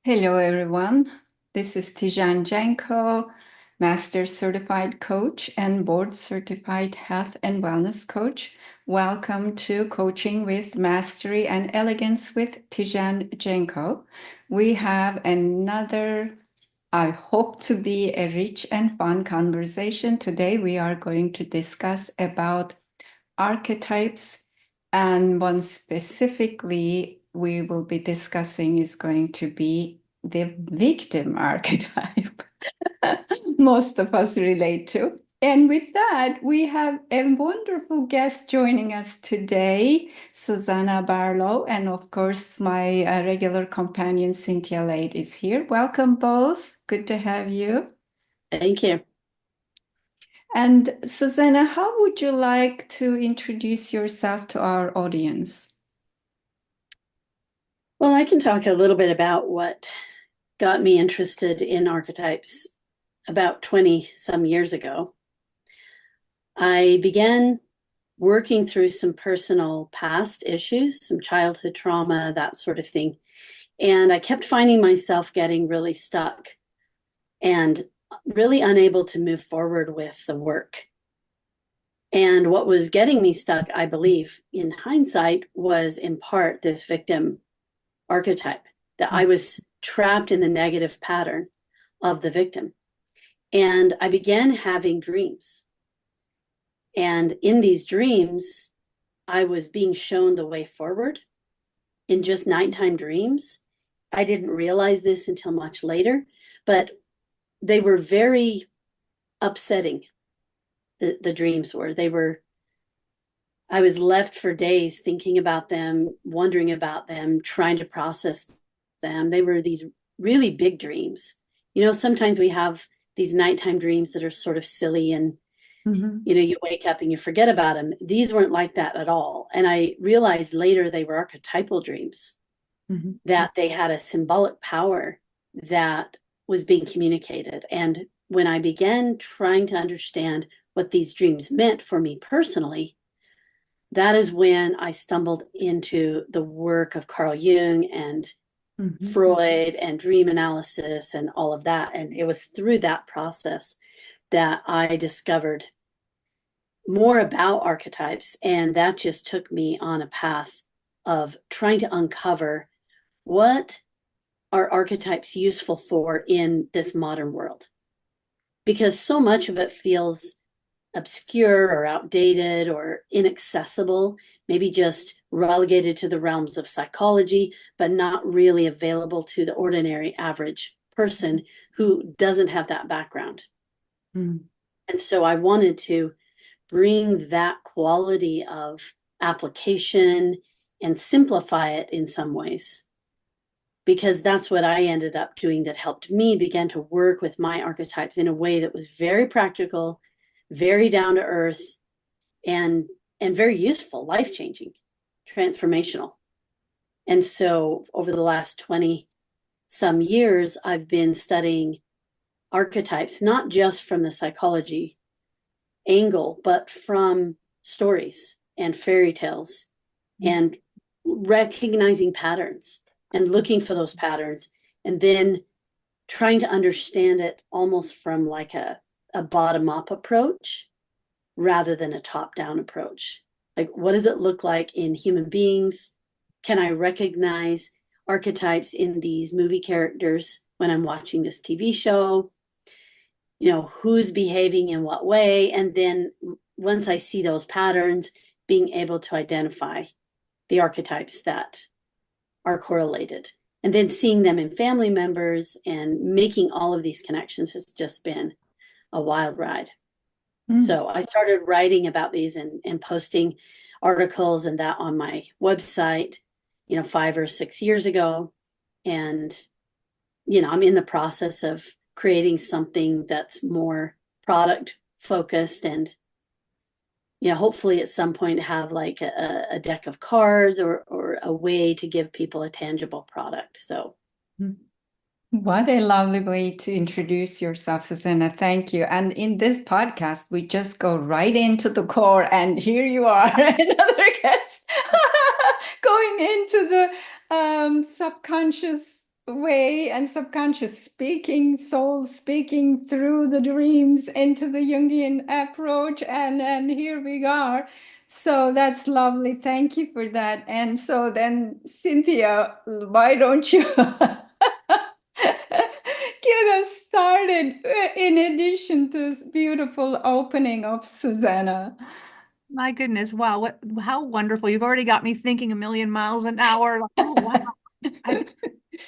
Hello, everyone. This is Tijen Genco, Master Certified Coach and Board Certified Health and Wellness Coach. Welcome to Coaching with Mastery and Elegance with Tijen Genco. We have another, I hope to be a rich and fun conversation. Today, we are going to discuss about archetypes, and one specifically we will be discussing is going to be the victim archetype. Most of us relate to. And with that, we have a wonderful guest joining us today, Susanna Barlow, and of course, my regular companion, Cynthia Lade, is here. Welcome both. Good to have you. Thank you. And Susanna, how would you like to introduce yourself to our audience? Well, I can talk a little bit about what got me interested in archetypes about 20 some years ago. I began working through some personal past issues, some childhood trauma, that sort of thing. And I kept finding myself getting really stuck and really unable to move forward with the work. And what was getting me stuck, I believe, in hindsight, was in part this victim archetype, that I was trapped in the negative pattern of the victim. And I began having dreams. And in these dreams, I was being shown the way forward in just nighttime dreams. I didn't realize this until much later, but they were very upsetting. The dreams were, I was left for days thinking about them, wondering about them, trying to process them. They were these really big dreams. Sometimes we have these nighttime dreams that are sort of silly and, you wake up and you forget about them. These weren't like that at all. And I realized later they were archetypal dreams, that they had a symbolic power that was being communicated. And when I began trying to understand what these dreams meant for me personally, that is when I stumbled into the work of Carl Jung and Freud and dream analysis and all of that. And it was through that process that I discovered more about archetypes. And that just took me on a path of trying to uncover what are archetypes useful for in this modern world. Because so much of it feels obscure or outdated or inaccessible, maybe just relegated to the realms of psychology, but not really available to the ordinary average person who doesn't have that background. And so I wanted to bring that quality of application and simplify it in some ways, because that's what I ended up doing that helped me begin to work with my archetypes in a way that was very practical, very down to earth, and very useful, life-changing, transformational. And so over the last 20 some years, I've been studying archetypes, not just from the psychology angle, but from stories and fairy tales, and recognizing patterns and looking for those patterns, and then trying to understand it almost from like a bottom-up approach rather than a top-down approach. Like, what does it look like in human beings? Can I recognize archetypes in these movie characters when I'm watching this TV show? Who's behaving in what way? And then once I see those patterns, being able to identify the archetypes that are correlated. And then seeing them in family members and making all of these connections has just been a wild ride. So I started writing about these and posting articles and that on my website, 5 or 6 years ago. And, I'm in the process of creating something that's more product focused, and, hopefully at some point have like a deck of cards or a way to give people a tangible product. So what a lovely way to introduce yourself, Susanna. Thank you. And in this podcast, we just go right into the core, and here you are, another guest going into the subconscious way and subconscious speaking, soul speaking through the dreams into the Jungian approach. And here we are. So that's lovely. Thank you for that. And so then, Cynthia, why don't you get us started in addition to this beautiful opening of Susanna? My goodness, wow, how wonderful. You've already got me thinking a million miles an hour. Like, oh wow. I,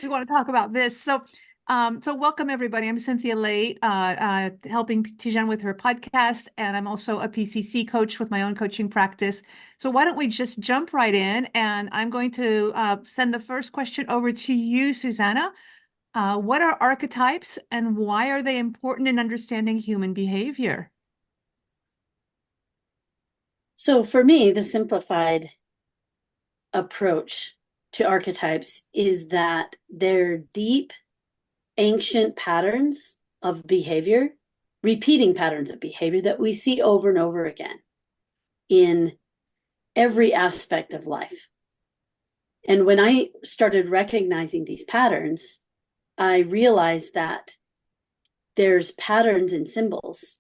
we want to talk about this. So welcome everybody. I'm Cynthia Late, helping Tijen with her podcast, and I'm also a PCC coach with my own coaching practice. So why don't we just jump right in? And I'm going to send the first question over to you, Susanna. What are archetypes, and why are they important in understanding human behavior? So for me, the simplified approach to archetypes is that they're deep, ancient patterns of behavior, repeating patterns of behavior that we see over and over again in every aspect of life. And when I started recognizing these patterns, I realized that there's patterns in symbols.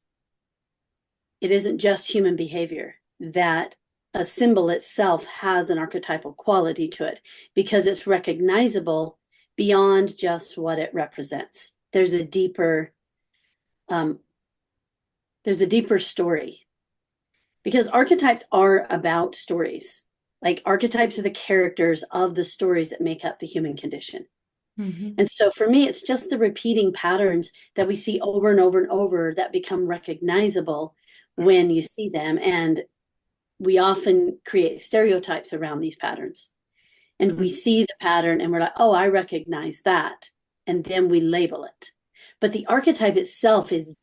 It isn't just human behavior, that a symbol itself has an archetypal quality to it because it's recognizable beyond just what it represents. There's a deeper story, because archetypes are about stories. Like, archetypes are the characters of the stories that make up the human condition. Mm-hmm. And so for me, it's just the repeating patterns that we see over and over and over that become recognizable when you see them. And we often create stereotypes around these patterns. And we see the pattern and we're like, oh, I recognize that. And then we label it. But the archetype itself is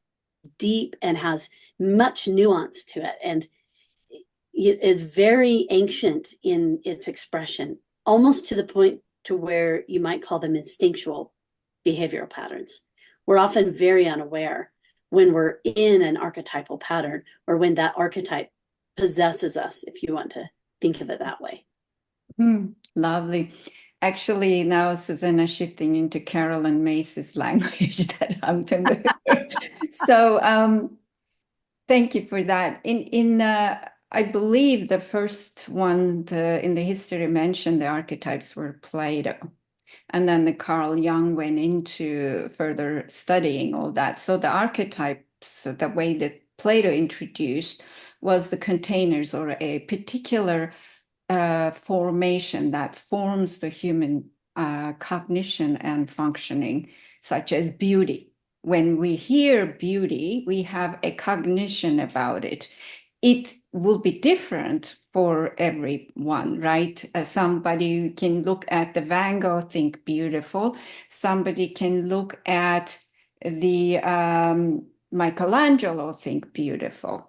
deep and has much nuance to it. And it is very ancient in its expression, almost to the point to where you might call them instinctual behavioral patterns. We're often very unaware when we're in an archetypal pattern, or when that archetype possesses us, if you want to think of it that way. Lovely. Actually, now Susanna shifting into Carol and Mace's language that I'm familiar. So thank you for that. I believe the first one in the history mentioned the archetypes were Plato. And then the Carl Jung went into further studying all that. So the archetypes, the way that Plato introduced, was the containers or a particular formation that forms the human cognition and functioning, such as beauty. When we hear beauty, we have a cognition about it. It will be different for everyone, right? Somebody can look at the Van Gogh, think beautiful. Somebody can look at the Michelangelo, think beautiful.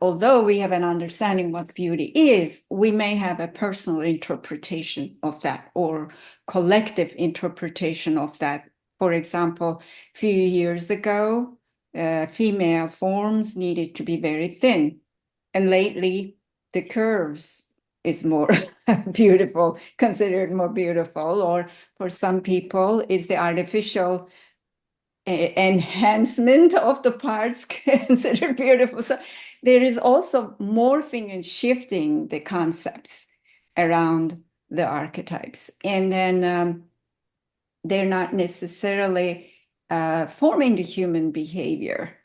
Although we have an understanding what beauty is, we may have a personal interpretation of that or collective interpretation of that. For example, a few years ago, female forms needed to be very thin. And lately, the curves is more beautiful, considered more beautiful. Or for some people, it's the artificial enhancement of the parts considered beautiful. So there is also morphing and shifting the concepts around the archetypes. And then they're not necessarily forming the human behavior,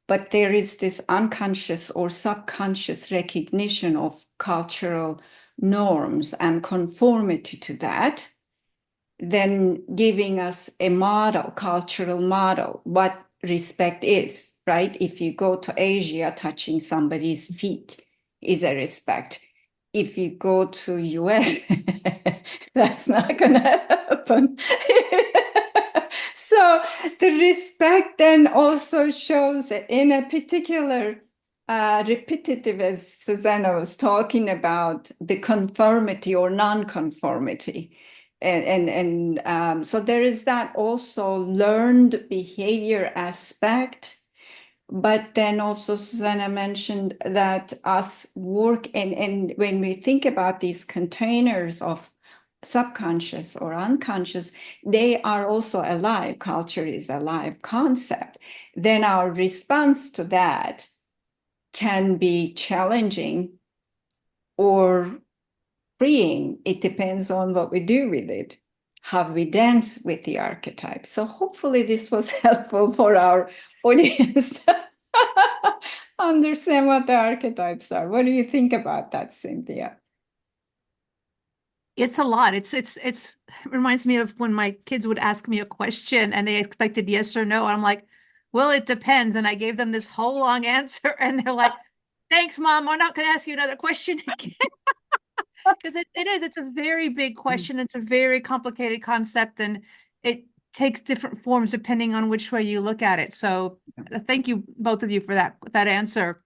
but there is this unconscious or subconscious recognition of cultural norms and conformity to that, then giving us a model, cultural model, what respect is, right? If you go to Asia, touching somebody's feet is a respect. If you go to US, that's not going to happen. So the respect then also shows in a particular repetitive, as Susanna was talking about, the conformity or non-conformity. So there is that also learned behavior aspect. But then also Susanna mentioned that us work and when we think about these containers of subconscious or unconscious, they are also alive. Culture is a live concept. Then our response to that can be challenging or freeing. It depends on what we do with it, how we dance with the archetype. So hopefully this was helpful for our audience. Understand what the archetypes are. What do you think about that, Cynthia? It's a lot. It reminds me of when my kids would ask me a question and they expected yes or no. And I'm like, well, it depends. And I gave them this whole long answer and they're like, thanks, Mom. We're not going to ask you another question again. Because it's a very big question. It's a very complicated concept and it takes different forms depending on which way you look at it. So thank you, both of you, for that answer.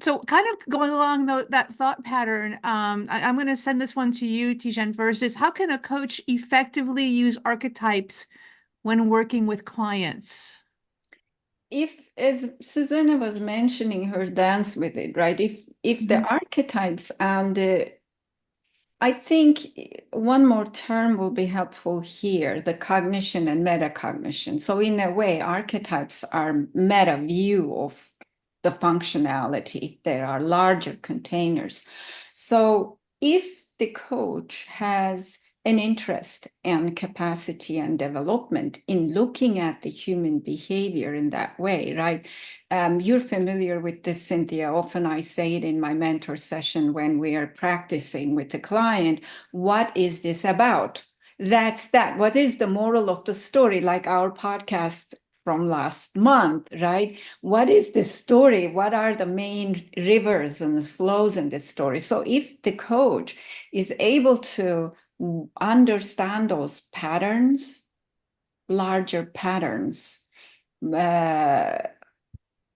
So kind of going along that thought pattern, I'm going to send this one to you, Tijen, first, is how can a coach effectively use archetypes when working with clients? If, as Susanna was mentioning, her dance with it, right? If the archetypes and I think one more term will be helpful here, the cognition and metacognition. So in a way, archetypes are meta view of the functionality. There are larger containers. So if the coach has an interest and capacity and development in looking at the human behavior in that way, right? You're familiar with this, Cynthia. Often I say it in my mentor session when we are practicing with the client, what is this about? That's that. What is the moral of the story? Like our podcast from last month, right? What is the story? What are the main rivers and flows in this story? So if the coach is able to understand those patterns, larger patterns,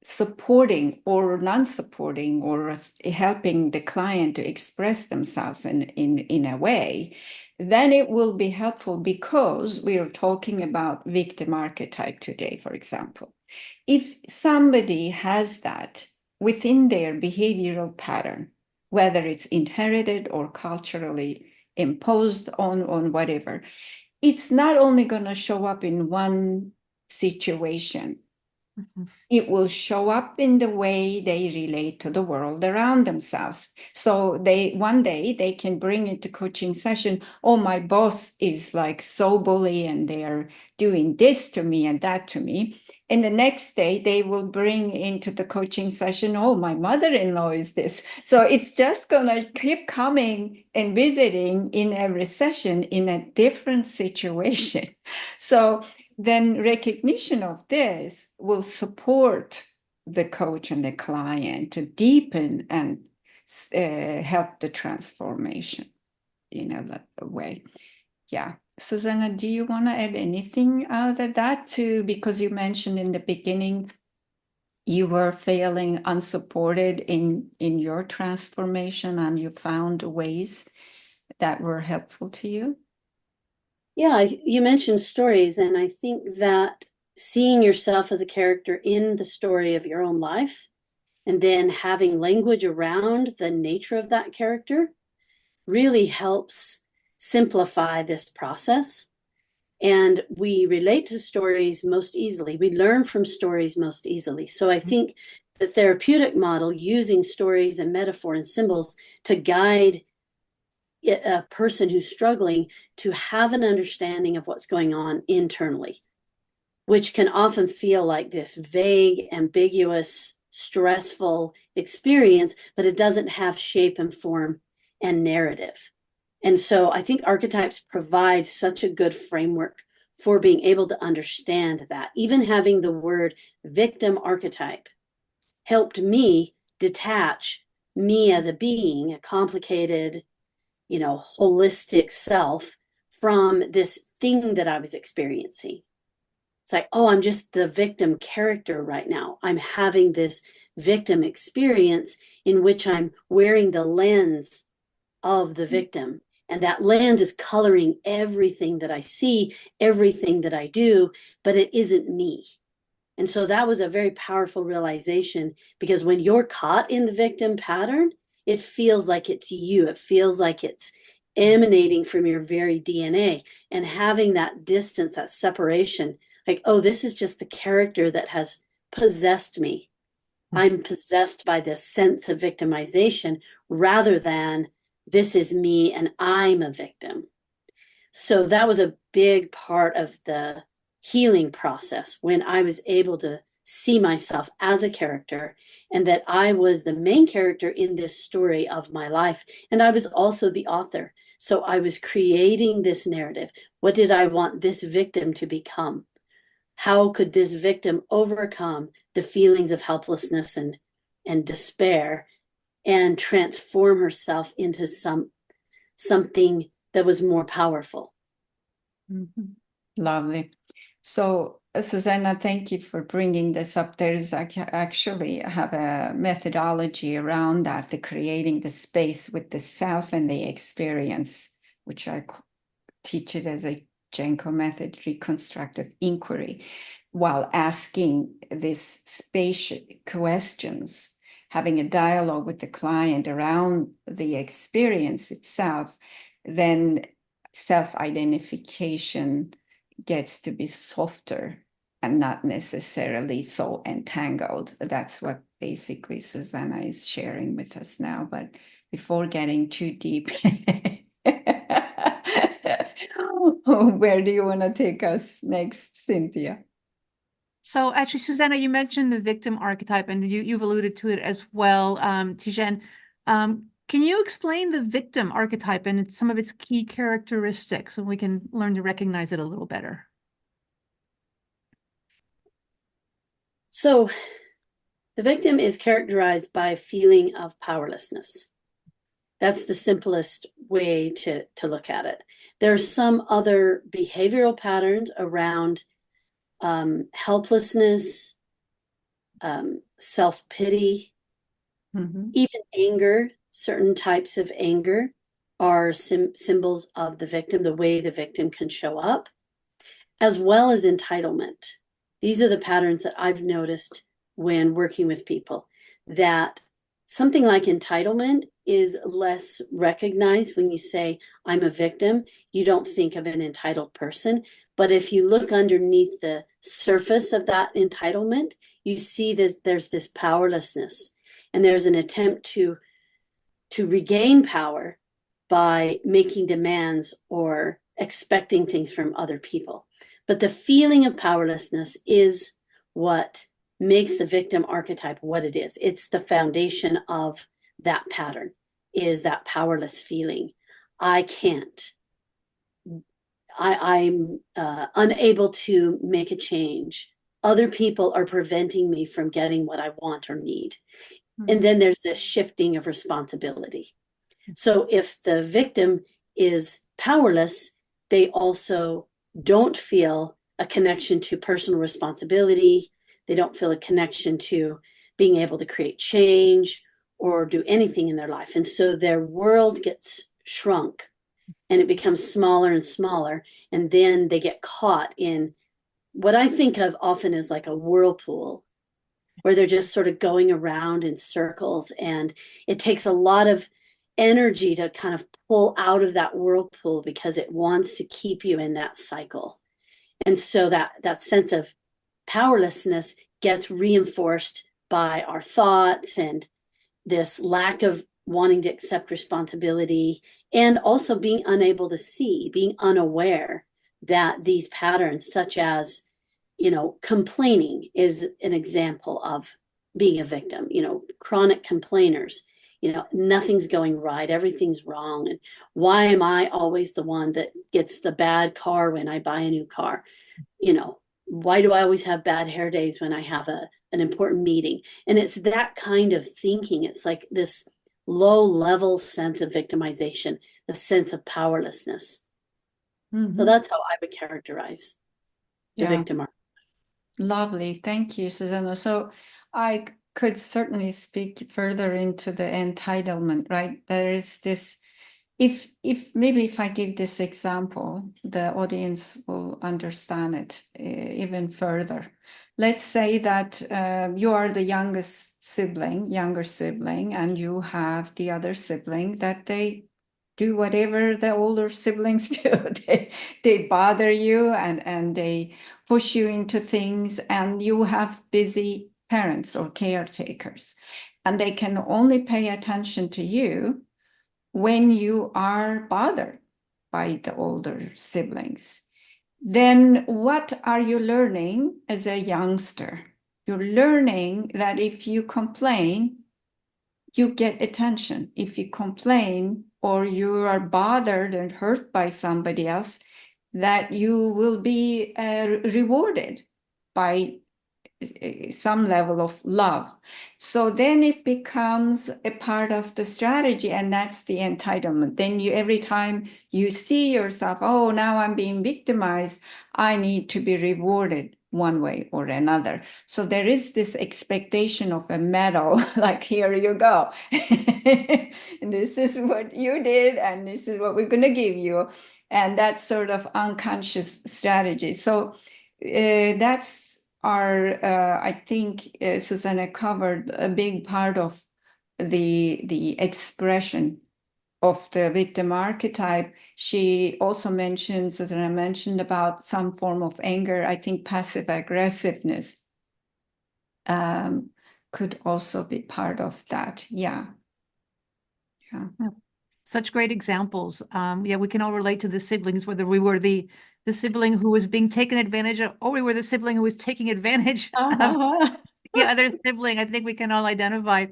supporting or non-supporting or helping the client to express themselves in a way, then it will be helpful because we are talking about victim archetype today, for example. If somebody has that within their behavioral pattern, whether it's inherited or culturally imposed on whatever, it's not only going to show up in one situation. It will show up in the way they relate to the world around themselves. So one day they can bring into coaching session, oh, my boss is like so bully and they're doing this to me and that to me. And the next day they will bring into the coaching session, oh, my mother-in-law is this. So it's just gonna keep coming and visiting in every session in a different situation. So then recognition of this will support the coach and the client to deepen and help the transformation in a way. Yeah. Susanna, do you want to add anything out of that too? Because you mentioned in the beginning you were feeling unsupported in your transformation and you found ways that were helpful to you. Yeah, you mentioned stories, and I think that seeing yourself as a character in the story of your own life and then having language around the nature of that character really helps simplify this process. And we relate to stories most easily. We learn from stories most easily. So I think the therapeutic model using stories and metaphor and symbols to guide a person who's struggling to have an understanding of what's going on internally, which can often feel like this vague, ambiguous, stressful experience, but it doesn't have shape and form and narrative. And so I think archetypes provide such a good framework for being able to understand that. Even having the word victim archetype helped me detach me as a being, a complicated, holistic self from this thing that I was experiencing. It's like, oh, I'm just the victim character right now. I'm having this victim experience in which I'm wearing the lens of the victim. And that lens is coloring everything that I see, everything that I do, but it isn't me. And so that was a very powerful realization, because when you're caught in the victim pattern, it feels like it's you. It feels like it's emanating from your very DNA, and having that distance, that separation, like, oh, this is just the character that has possessed me. I'm possessed by this sense of victimization rather than this is me and I'm a victim. So that was a big part of the healing process when I was able to see myself as a character and that I was the main character in this story of my life. And I was also the author. So I was creating this narrative. What did I want this victim to become? How could this victim overcome the feelings of helplessness and despair and transform herself into something that was more powerful? Mm-hmm. Lovely. So, Susanna, thank you for bringing this up. There's actually have a methodology around that, the creating the space with the self and the experience, which I teach it as a Genco method, reconstructive inquiry, while asking these spatial questions, having a dialogue with the client around the experience itself, then self-identification gets to be softer and not necessarily so entangled. That's what basically Susanna is sharing with us now. But before getting too deep, where do you want to take us next, Cynthia? So actually, Susanna, you mentioned the victim archetype, and you've alluded to it as well, Tijen. Can you explain the victim archetype and some of its key characteristics so we can learn to recognize it a little better? So the victim is characterized by a feeling of powerlessness. That's the simplest way to look at it. There's some other behavioral patterns around helplessness, self-pity, even anger. Certain types of anger are symbols of the victim, the way the victim can show up, as well as entitlement. These are the patterns that I've noticed when working with people, that something like entitlement is less recognized when you say, I'm a victim. You don't think of an entitled person. But if you look underneath the surface of that entitlement, you see that there's this powerlessness, and there's an attempt to regain power by making demands or expecting things from other people. But the feeling of powerlessness is what makes the victim archetype what it is. It's the foundation of that pattern, is that powerless feeling. I can't. I'm unable to make a change. Other people are preventing me from getting what I want or need. And then there's this shifting of responsibility. So if the victim is powerless, they also don't feel a connection to personal responsibility. They don't feel a connection to being able to create change or do anything in their life. And so their world gets shrunk and it becomes smaller and smaller. And then they get caught in what I think of often as like a whirlpool, where they're just sort of going around in circles. And it takes a lot of energy to kind of pull out of that whirlpool because it wants to keep you in that cycle. And so that sense of powerlessness gets reinforced by our thoughts and this lack of wanting to accept responsibility, and also being unable to see, being unaware that these patterns, such as complaining is an example of being a victim. Chronic complainers, nothing's going right, everything's wrong. And why am I always the one that gets the bad car when I buy a new car? Why do I always have bad hair days when I have an important meeting? And it's that kind of thinking. It's like this low level sense of victimization, the sense of powerlessness. So that's how I would characterize the victim archetype. Lovely. Thank you, Susanna. So I could certainly speak further into the entitlement, right? There is this, if maybe if I give this example, the audience will understand it even further. Let's say that you are the younger sibling, and you have the other sibling that they do whatever the older siblings do. They bother you and they push you into things, and you have busy parents or caretakers, and they can only pay attention to you when you are bothered by the older siblings. Then what are you learning as a youngster? You're learning that if you complain, you get attention. If you complain or you are bothered and hurt by somebody else, that you will be rewarded by some level of love. So then it becomes a part of the strategy, and that's the entitlement. Then you, every time you see yourself, oh, now I'm being victimized, I need to be rewarded one way or another. So there is this expectation of a medal, like, here you go. This is what you did, and this is what we're going to give you. And that's sort of unconscious strategy. So that's I think Susanna covered a big part of the expression of the victim archetype. She also mentioned, Susanna mentioned about some form of anger. I think passive aggressiveness could also be part of that. Yeah. Such great examples. Yeah, we can all relate to the siblings, whether we were the sibling who was being taken advantage of, or we were the sibling who was taking advantage of the other sibling. I think we can all identify.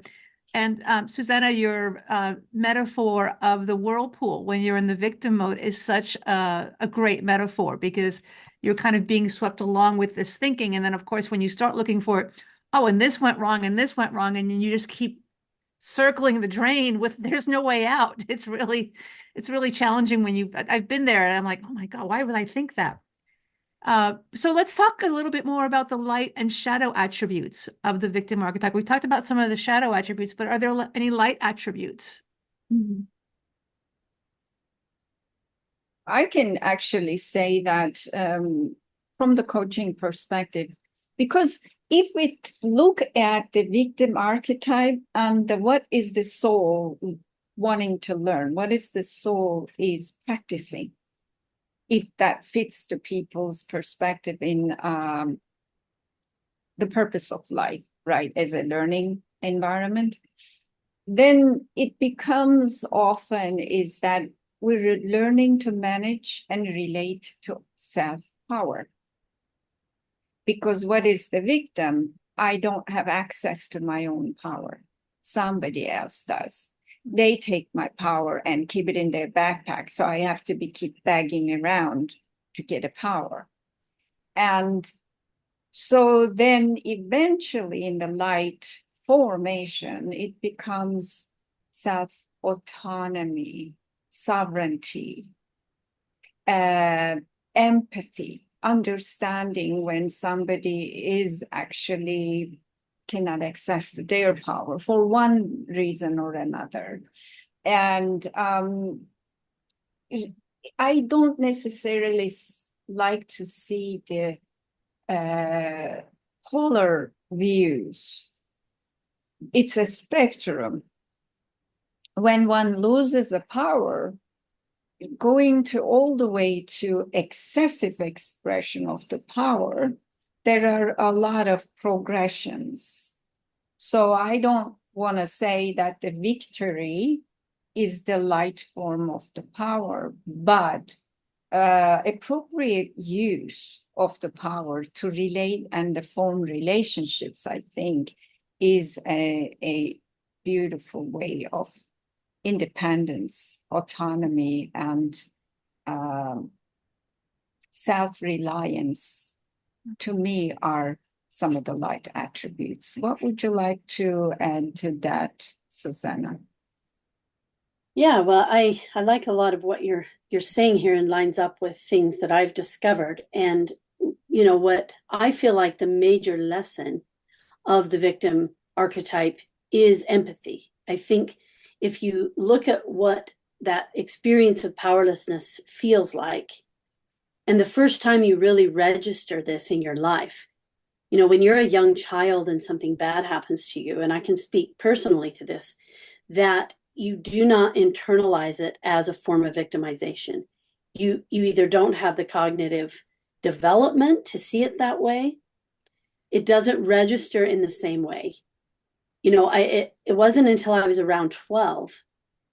And Susanna, your metaphor of the whirlpool when you're in the victim mode is such a great metaphor, because you're kind of being swept along with this thinking. And then, of course, when you start looking for it, oh, and this went wrong, and this went wrong, and then you just keep circling the drain with there's no way out. It's really challenging when I've been there and I'm like, oh my God, why would I think that? So let's talk a little bit more about the light and shadow attributes of the victim archetype. We talked about some of the shadow attributes, but are there any light attributes? Mm-hmm. I can actually say that from the coaching perspective, because if we look at the victim archetype and what is the soul wanting to learn, what is the soul is practicing, if that fits the people's perspective in the purpose of life, right, as a learning environment, then it becomes often is that we're learning to manage and relate to self-power. Because what is the victim? I don't have access to my own power. Somebody else does. They take my power and keep it in their backpack. So I have to keep bagging around to get a power. And so then eventually in the light formation, it becomes self-autonomy, sovereignty, empathy, understanding when somebody is actually cannot access their power for one reason or another. And I don't necessarily like to see the polar views. It's a spectrum. When one loses a power, going to all the way to excessive expression of the power, there are a lot of progressions. So I don't want to say that the victory is the light form of the power, but appropriate use of the power to relate and to form relationships, I think, is a beautiful way of independence, autonomy, and self-reliance, to me, are some of the light attributes. What would you like to add to that, Susanna? Yeah, well, I like a lot of what you're saying here, and lines up with things that I've discovered. And you know what I feel like the major lesson of the victim archetype is empathy. I think if you look at what that experience of powerlessness feels like, and the first time you really register this in your life, you know, when you're a young child and something bad happens to you, and I can speak personally to this, that you do not internalize it as a form of victimization. You either don't have the cognitive development to see it that way. It doesn't register in the same way. It wasn't until I was around 12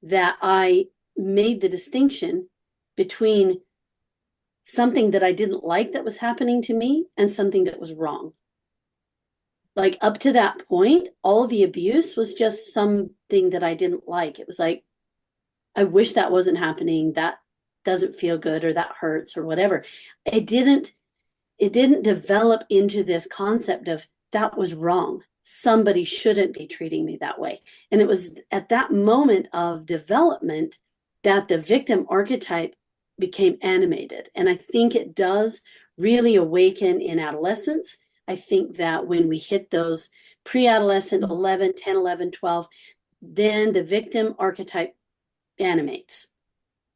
that I made the distinction between something that I didn't like that was happening to me and something that was wrong. Like up to that point, all the abuse was just something that I didn't like. It was like, I wish that wasn't happening. That doesn't feel good, or that hurts, or whatever. It didn't develop into this concept of that was wrong. Somebody shouldn't be treating me that way. And it was at that moment of development that the victim archetype became animated. And I think it does really awaken in adolescence. I think that when we hit those pre-adolescent 11, 10, 11, 12, then the victim archetype animates.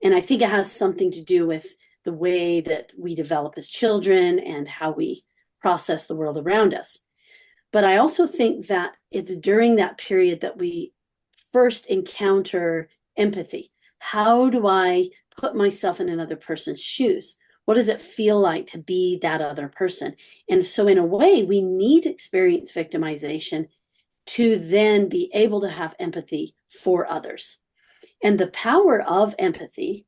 And I think it has something to do with the way that we develop as children and how we process the world around us. But I also think that it's during that period that we first encounter empathy. How do I put myself in another person's shoes? What does it feel like to be that other person? And so in a way, we need to experience victimization to then be able to have empathy for others. And the power of empathy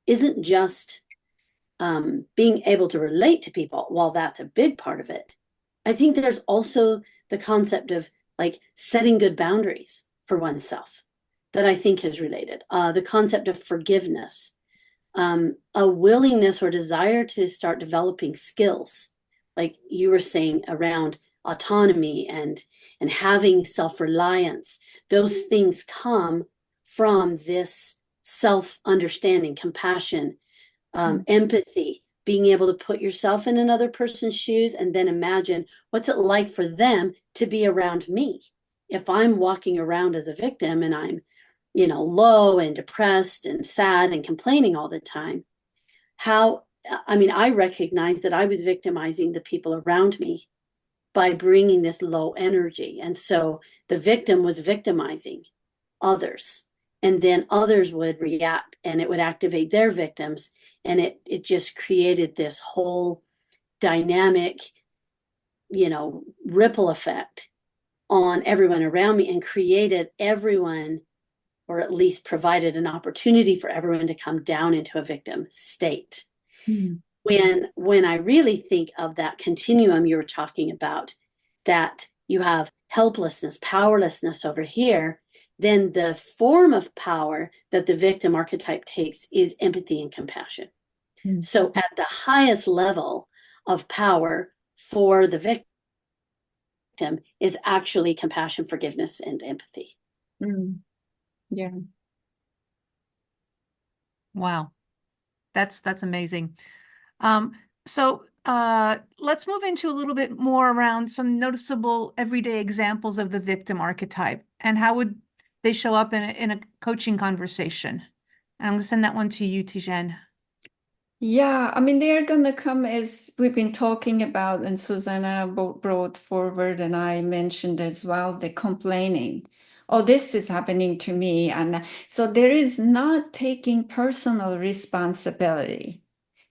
isn't just being able to relate to people. While that's a big part of it, I think there's also the concept of like setting good boundaries for oneself that I think is related. The concept of forgiveness, a willingness or desire to start developing skills, like you were saying, around autonomy and having self-reliance. Those things come from this self-understanding, compassion, empathy, being able to put yourself in another person's shoes and then imagine what's it like for them to be around me. If I'm walking around as a victim and I'm, low and depressed and sad and complaining all the time, I recognize that I was victimizing the people around me by bringing this low energy. And so the victim was victimizing others. And then others would react and it would activate their victims. And it just created this whole dynamic, ripple effect on everyone around me, and created everyone, or at least provided an opportunity for everyone to come down into a victim state. When I really think of that continuum you were talking about, that you have helplessness, powerlessness over here, then the form of power that the victim archetype takes is empathy and compassion. So at the highest level of power for the victim is actually compassion, forgiveness, and empathy. Yeah. Wow. That's amazing. So let's move into a little bit more around some noticeable everyday examples of the victim archetype, and how would they show up in a coaching conversation. And I'm going to send that one to you, Tijen. Yeah, they're going to come as we've been talking about, and Susanna brought forward, and I mentioned as well, the complaining. Oh, this is happening to me. And so there is not taking personal responsibility.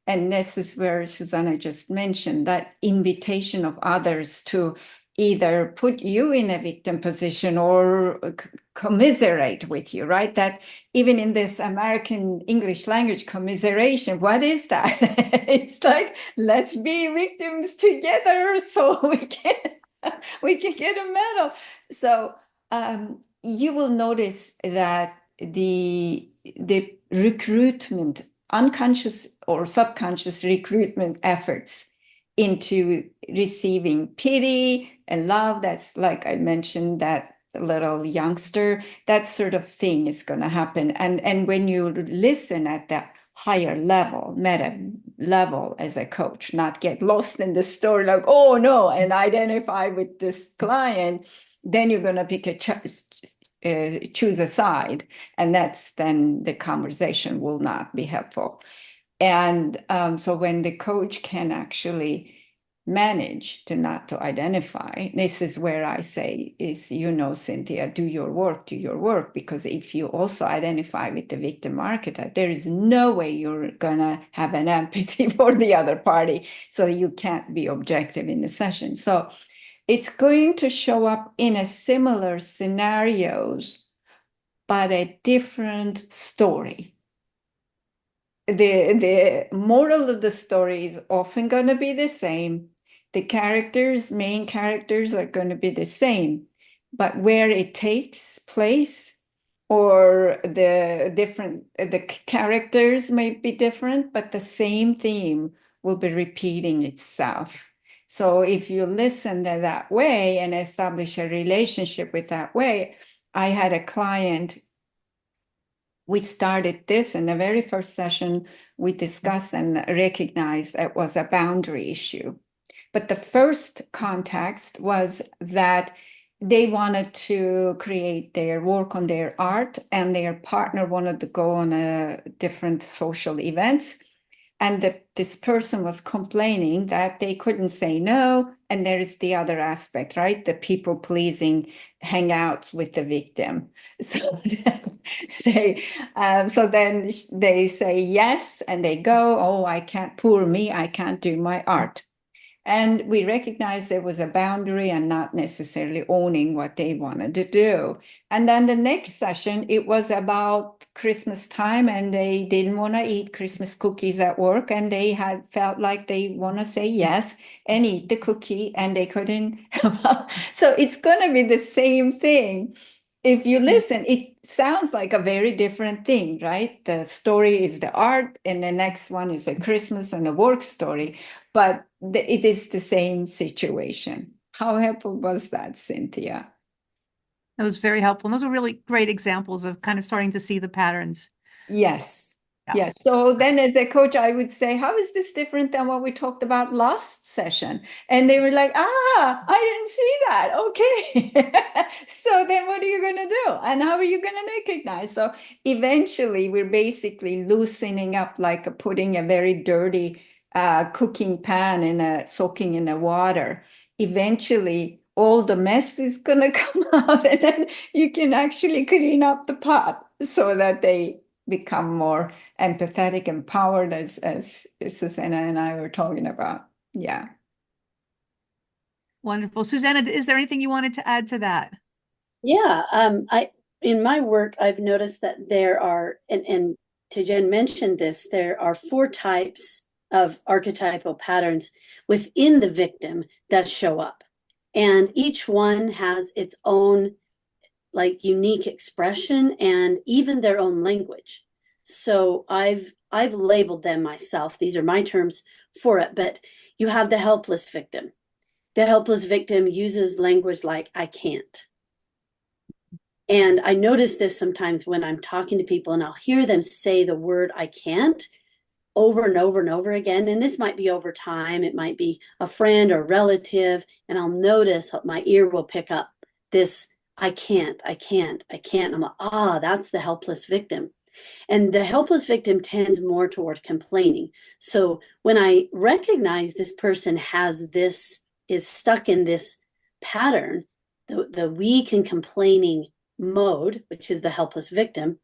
And this is where Susanna just mentioned that invitation of others to either put you in a victim position or commiserate with you, right? That even in this American English language, commiseration, what is that? It's like, let's be victims together so we can get a medal. So you will notice that the recruitment, unconscious or subconscious recruitment efforts into receiving pity and love, that's like I mentioned, that little youngster, that sort of thing is going to happen. And when you listen at that higher level, meta level as a coach, not get lost in the story like, oh no, and identify with this client, then you're going to pick choose a side, and that's then the conversation will not be helpful. And so when the coach can actually manage to not to identify. This is where I say is, you know, Cynthia, do your work, because if you also identify with the victim archetype, there is no way you're gonna have an empathy for the other party, so you can't be objective in the session. So it's going to show up in a similar scenarios, but a different story. The moral of the story is often going to be the same. The main characters are going to be the same, but where it takes place or the characters may be different, but the same theme will be repeating itself. So if you listen that way and establish a relationship with that way, I had a client. We started this in the very first session. We discussed and recognized it was a boundary issue. But the first context was that they wanted to create their work on their art, and their partner wanted to go on a different social events. And this person was complaining that they couldn't say no. And there is the other aspect, right? The people pleasing hangouts with the victim. So so then they say yes, and they go, oh, I can't, poor me, I can't do my art. And we recognized there was a boundary and not necessarily owning what they wanted to do. And then the next session, it was about Christmas time, and they didn't want to eat Christmas cookies at work. And they had felt like they want to say yes and eat the cookie, and they couldn't. So it's going to be the same thing. If you listen, it sounds like a very different thing, right? The story is the art, and the next one is the Christmas and the work story, but it is the same situation. How helpful was that, Cynthia? That was very helpful. And those are really great examples of kind of starting to see the patterns. Yes. Yeah. Yes. So then as a coach, I would say, how is this different than what we talked about last session? And they were like, I didn't see that. Okay. So then what are you going to do? And how are you going to recognize? So eventually we're basically loosening up, like putting a very dirty cooking pan soaking in the water. Eventually all the mess is going to come out, and then you can actually clean up the pot so that they become more empathetic, empowered, as Susanna and I were talking about. Yeah. Wonderful. Susanna, is there anything you wanted to add to that? Yeah, in my work, I've noticed that there are, and Tijen mentioned this, there are 4 types of archetypal patterns within the victim that show up. And each one has its own like unique expression and even their own language. So I've labeled them myself. These are my terms for it, but you have the helpless victim. The helpless victim uses language like I can't. And I notice this sometimes when I'm talking to people and I'll hear them say the word I can't over and over and over again. And this might be over time. It might be a friend or relative. And I'll notice my ear will pick up this I can't. I'm like, that's the helpless victim. And the helpless victim tends more toward complaining. So when I recognize this person is stuck in this pattern, the weak and complaining mode, which is the helpless victim,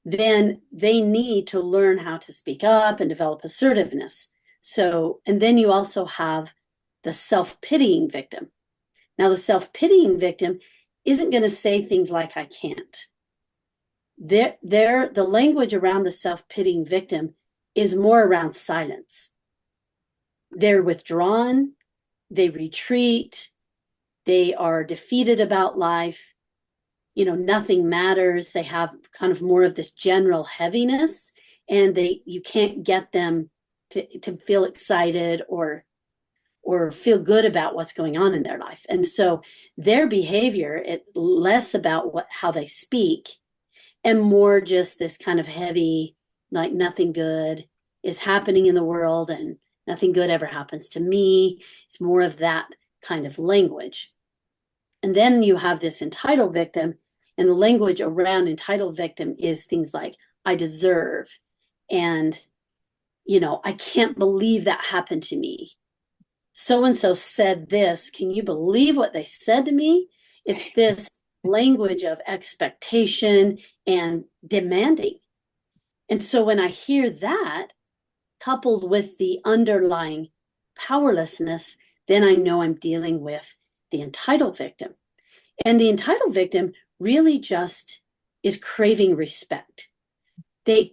then they need to learn how to speak up and develop assertiveness. So, and then you also have the self-pitying victim. Now, the self-pitying victim isn't going to say things like, I can't. The language around the self-pitying victim is more around silence. They're withdrawn, they retreat, they are defeated about life. You know, nothing matters. They have kind of more of this general heaviness, and you can't get them to feel excited or feel good about what's going on in their life. And so their behavior, it's less about how they speak and more just this kind of heavy, like nothing good is happening in the world and nothing good ever happens to me. It's more of that kind of language. And then you have this entitled victim, and the language around entitled victim is things like, I deserve, and, I can't believe that happened to me. so-and-so said this. Can you believe what they said to me? It's this language of expectation and demanding. And so when I hear that, coupled with the underlying powerlessness, then I know I'm dealing with the entitled victim. And the entitled victim really just is craving respect.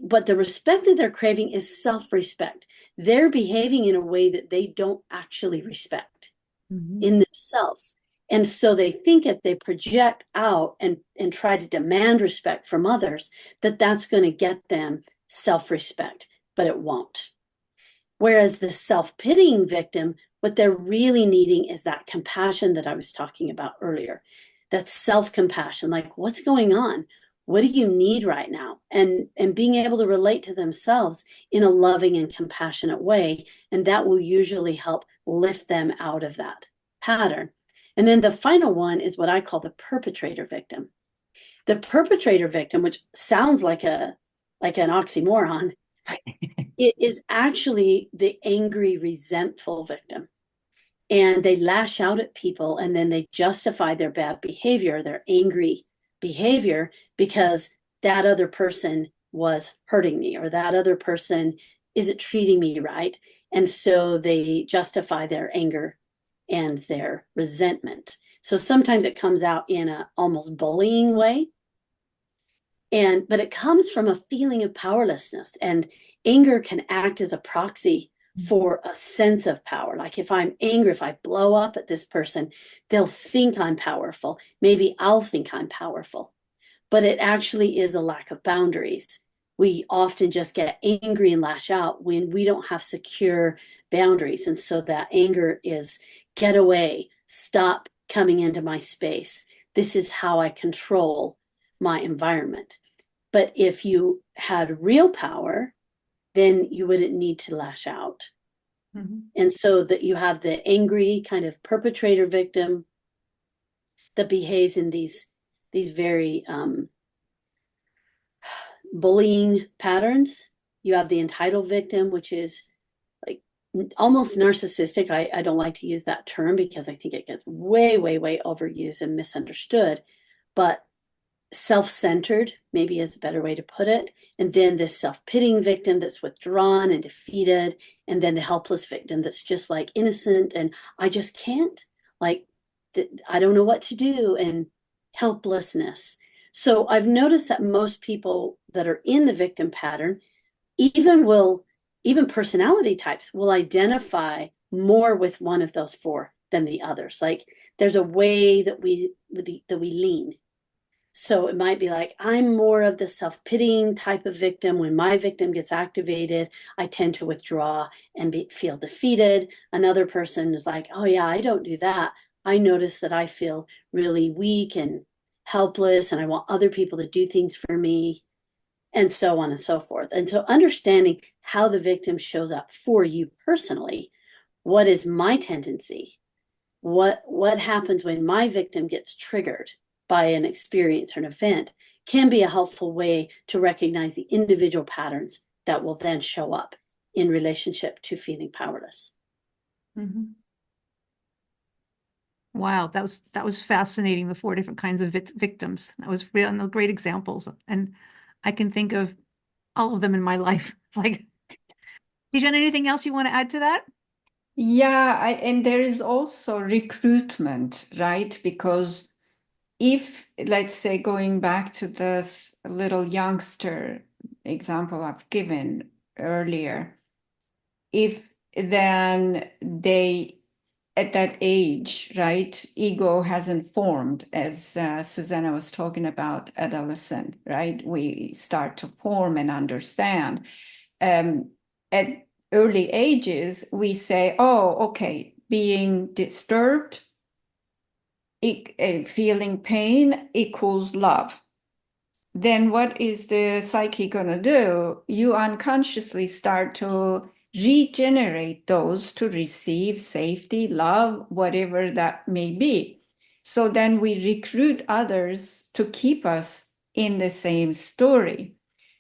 But the respect that they're craving is self-respect. They're behaving in a way that they don't actually respect in themselves. And so they think if they project out and try to demand respect from others, that that's going to get them self-respect, but it won't. Whereas the self-pitying victim, what they're really needing is that compassion that I was talking about earlier. That self-compassion, like what's going on? What do you need right now? And being able to relate to themselves in a loving and compassionate way. And that will usually help lift them out of that pattern. And then the final one is what I call the perpetrator victim. The perpetrator victim, which sounds like an oxymoron, it is actually the angry, resentful victim. And they lash out at people and then they justify their bad behavior, their angry behavior, because that other person was hurting me or that other person isn't treating me right. And so they justify their anger and their resentment. So sometimes it comes out in a almost bullying way. But it comes from a feeling of powerlessness, and anger can act as a proxy for a sense of power. Like if I'm angry, if I blow up at this person, they'll think I'm powerful. Maybe I'll think I'm powerful, but it actually is a lack of boundaries. We often just get angry and lash out when we don't have secure boundaries. And so that anger is get away, stop coming into my space. This is how I control my environment. But if you had real power, then you wouldn't need to lash out. And so that you have the angry kind of perpetrator victim that behaves in these very bullying patterns. You have the entitled victim, which is like almost narcissistic. I don't like to use that term because I think it gets way, way, way overused and misunderstood. But self-centered maybe is a better way to put it. And then this self-pitying victim that's withdrawn and defeated, and then the helpless victim that's just like innocent and I just can't, like I don't know what to do, and helplessness. So I've noticed that most people that are in the victim pattern, even personality types will identify more with one of those four than the others. Like there's a way that we lean. So it might be like, I'm more of the self-pitying type of victim. When my victim gets activated, I tend to withdraw and feel defeated. Another person is like, oh yeah, I don't do that. I notice that I feel really weak and helpless and I want other people to do things for me, and so on and so forth. And so understanding how the victim shows up for you personally, what is my tendency? What happens when my victim gets triggered by an experience or an event can be a helpful way to recognize the individual patterns that will then show up in relationship to feeling powerless. Wow, that was fascinating. The four different kinds of victims. That was real and great examples. And I can think of all of them in my life. Like, Tijen, anything else you want to add to that? Yeah, and there is also recruitment, right? Because if, let's say, going back to this little youngster example I've given earlier, if then they, at that age, right, ego hasn't formed, as Susanna was talking about, adolescent, right? We start to form and understand. At early ages, we say, oh, okay, being disturbed, feeling pain equals love. Then what is the psyche going to do? You unconsciously start to regenerate those to receive safety, love, whatever that may be. So then we recruit others to keep us in the same story.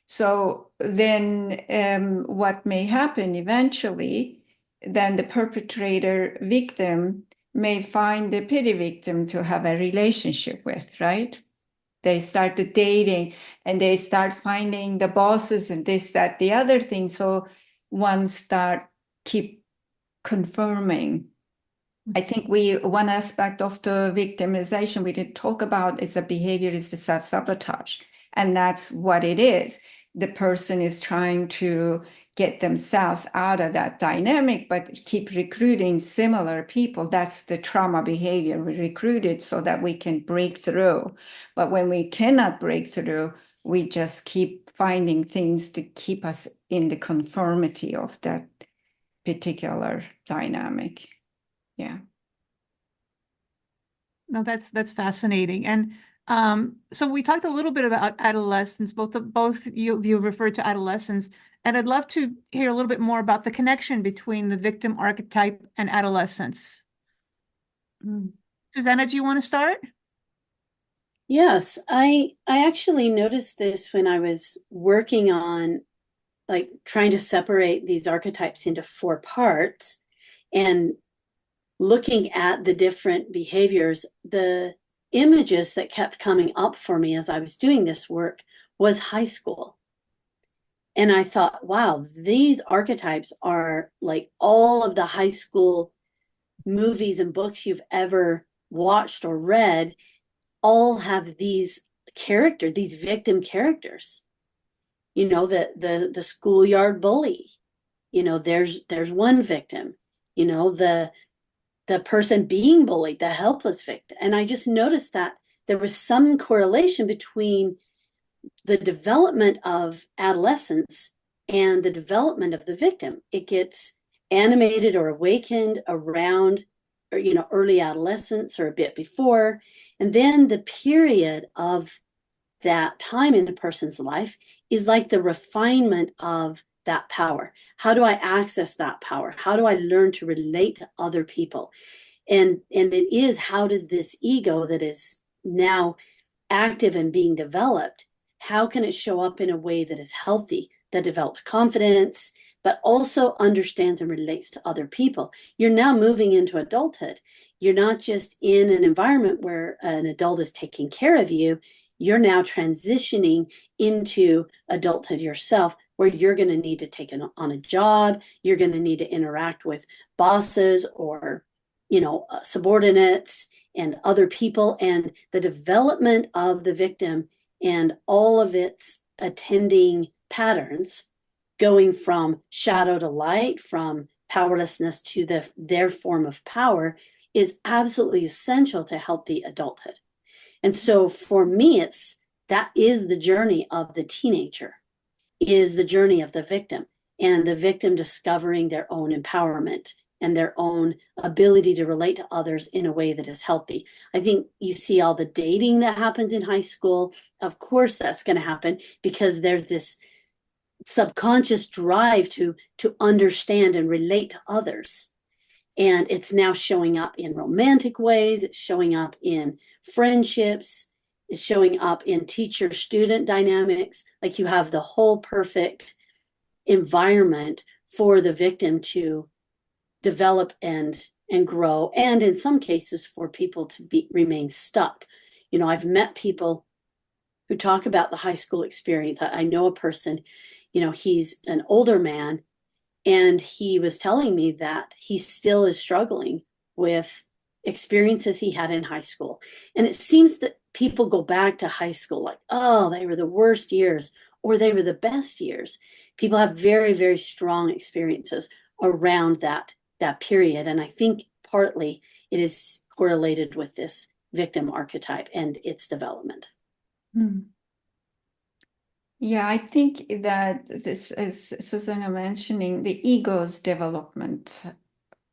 So then what may happen eventually, then the perpetrator victim may find the pity victim to have a relationship with, right? They start dating and they start finding the bosses and this, that, the other thing. So one keep confirming. I think one aspect of the victimization we did talk about is the behavior is the self-sabotage. And that's what it is. The person is trying to get themselves out of that dynamic, but keep recruiting similar people. That's the trauma behavior. We recruited so that we can break through. But when we cannot break through, we just keep finding things to keep us in the conformity of that particular dynamic. Yeah. No, that's fascinating. And so we talked a little bit about adolescence. Both you referred to adolescence, and I'd love to hear a little bit more about the connection between the victim archetype and adolescence. Susanna, do you want to start? Yes, I actually noticed this when I was working on like trying to separate these archetypes into 4 parts and looking at the different behaviors. The images that kept coming up for me as I was doing this work was high school. And I thought, wow, these archetypes are like all of the high school movies and books you've ever watched or read, all have these victim characters. You know, the schoolyard bully, you know, there's one victim, you know, the person being bullied, the helpless victim. And I just noticed that there was some correlation between the development of adolescence and the development of the victim. It gets animated or awakened around, or, you know, early adolescence or a bit before. And then the period of that time in a person's life is like the refinement of that power. How do I access that power? How do I learn to relate to other people? And it is, how does this ego that is now active and being developed, how can it show up in a way that is healthy, that develops confidence, but also understands and relates to other people? You're now moving into adulthood. You're not just in an environment where an adult is taking care of you. You're now transitioning into adulthood yourself, where you're going to need to take on a job. You're going to need to interact with bosses or, you know, subordinates and other people. And the development of the victim and all of its attending patterns, going from shadow to light, from powerlessness to their form of power, is absolutely essential to healthy adulthood. And so for me, that is the journey of the teenager, is the journey of the victim, and the victim discovering their own empowerment and their own ability to relate to others in a way that is healthy. I think you see all the dating that happens in high school. Of course, that's going to happen because there's this subconscious drive to understand and relate to others. And it's now showing up in romantic ways. It's showing up in friendships. It's showing up in teacher-student dynamics. Like, you have the whole perfect environment for the victim to develop and grow, and in some cases for people to remain stuck. You know, I've met people who talk about the high school experience. I know a person, you know, he's an older man, and he was telling me that he still is struggling with experiences he had in high school. And it seems that people go back to high school like, oh, they were the worst years or they were the best years. People have very, very strong experiences around that period. And I think partly it is correlated with this victim archetype and its development. Yeah, I think that this, as Susanna mentioning, the ego's development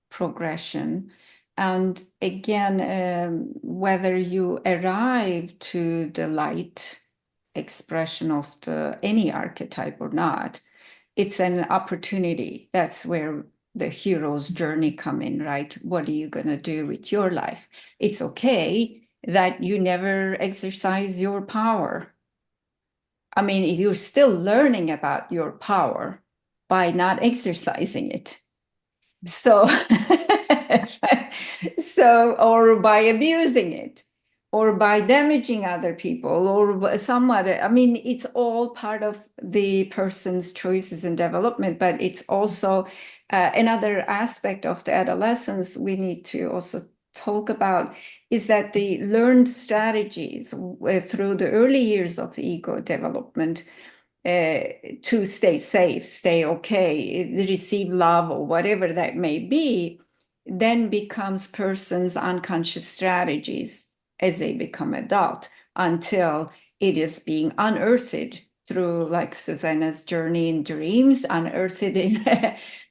progression. And again, whether you arrive to the light expression of any archetype or not, it's an opportunity. That's where the hero's journey come in, right? What are you going to do with your life? It's okay that you never exercise your power. I mean, you're still learning about your power by not exercising it. So, so, or by abusing it, or by damaging other people, or somewhat. I mean, it's all part of the person's choices and development, but it's also another aspect of the adolescence we need to also talk about is that the learned strategies through the early years of ego development to stay safe, stay okay, receive love or whatever that may be, then becomes person's unconscious strategies as they become adult until it is being unearthed through like Susanna's journey in dreams, unearthed in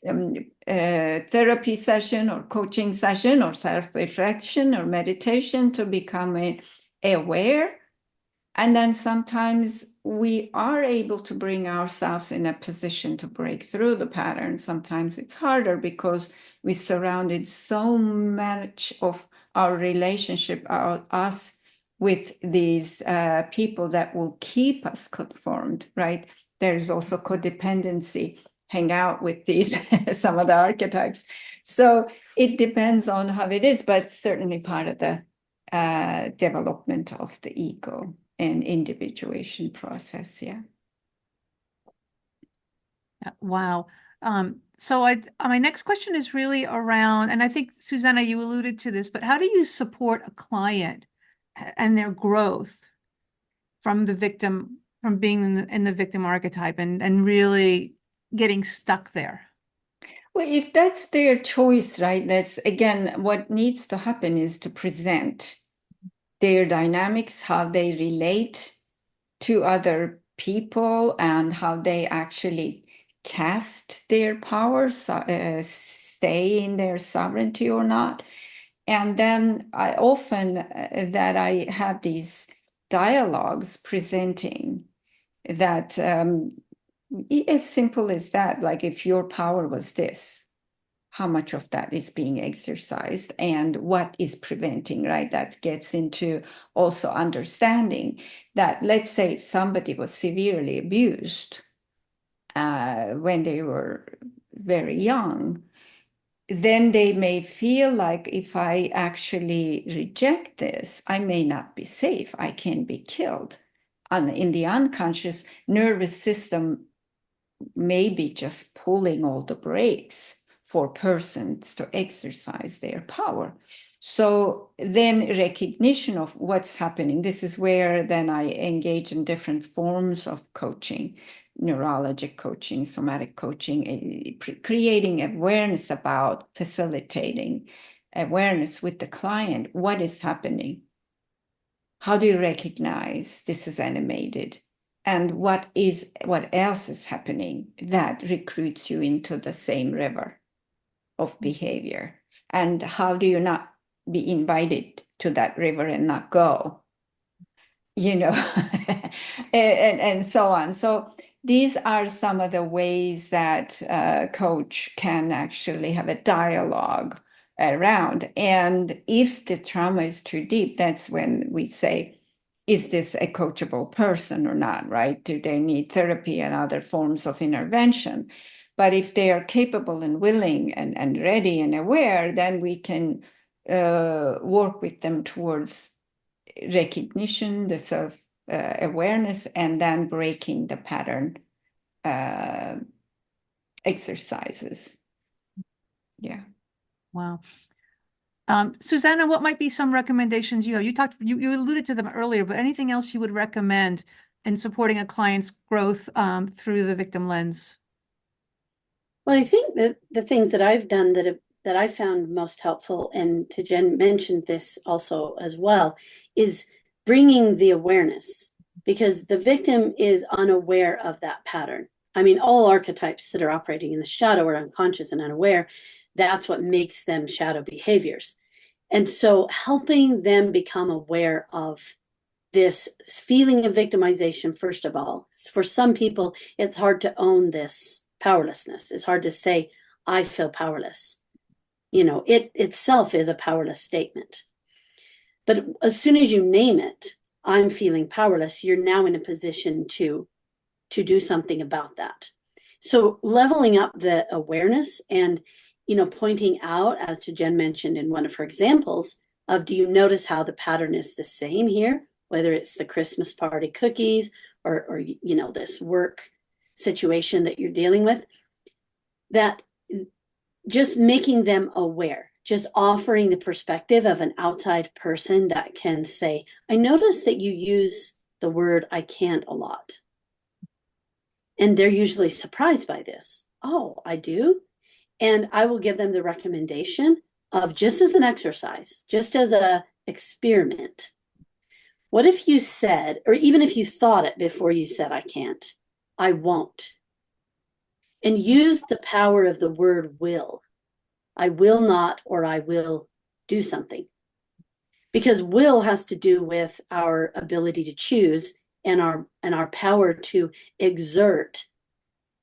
a therapy session or coaching session or self-reflection or meditation to become aware. And then sometimes we are able to bring ourselves in a position to break through the pattern. Sometimes it's harder because we surrounded so much of our relationship, us with these people that will keep us conformed, right? There's also codependency, hang out with these, some of the archetypes. So it depends on how it is, but certainly part of the development of the ego and individuation process. Yeah. Wow. So my next question is really around, and I think Susanna, you alluded to this, but how do you support a client and their growth from the victim, from being in the victim archetype and really getting stuck there? Well, if that's their choice, right? That's again, what needs to happen is to present their dynamics, how they relate to other people, and how they actually cast their power, stay in their sovereignty or not. And then I often that I have these dialogues presenting that as simple as that, like if your power was this, how much of that is being exercised and what is preventing, right? That gets into also understanding that, let's say if somebody was severely abused when they were very young, then they may feel like if I actually reject this, I may not be safe. I can be killed. In the unconscious nervous system, maybe just pulling all the brakes for persons to exercise their power. So then recognition of what's happening, this is where then I engage in different forms of coaching, neurologic coaching, somatic coaching, creating awareness about facilitating awareness with the client. What is happening? How do you recognize this is animated? And what else is happening that recruits you into the same river of behavior? And how do you not be invited to that river and not go? You know, and so on. So these are some of the ways that a coach can actually have a dialogue around. And if the trauma is too deep, that's when we say, is this a coachable person or not, right? Do they need therapy and other forms of intervention? But if they are capable and willing and ready and aware, then we can work with them towards recognition, the self awareness, and then breaking the pattern exercises. Yeah. Wow. Susanna, what might be some recommendations you have? You alluded to them earlier, but anything else you would recommend in supporting a client's growth through the victim lens? Well, I think that the things that I've done that I found most helpful, and Tijen mentioned this also as well, is bringing the awareness, because the victim is unaware of that pattern. I mean, all archetypes that are operating in the shadow are unconscious and unaware. That's what makes them shadow behaviors. And so helping them become aware of this feeling of victimization, first of all. For some people, it's hard to own this powerlessness. It's hard to say, I feel powerless. You know, it itself is a powerless statement. But as soon as you name it, I'm feeling powerless, you're now in a position to do something about that. So leveling up the awareness, and pointing out, as Tijen mentioned in one of her examples, of do you notice how the pattern is the same here, whether it's the Christmas party cookies or this work situation that you're dealing with, that just making them aware, just offering the perspective of an outside person that can say, I notice that you use the word I can't a lot. And they're usually surprised by this. Oh, I do? And I will give them the recommendation of, just as an exercise, just as an experiment, what if you said, or even if you thought it before you said, I can't, I won't, and use the power of the word will. I will not, or I will do something. Because will has to do with our ability to choose and our power to exert,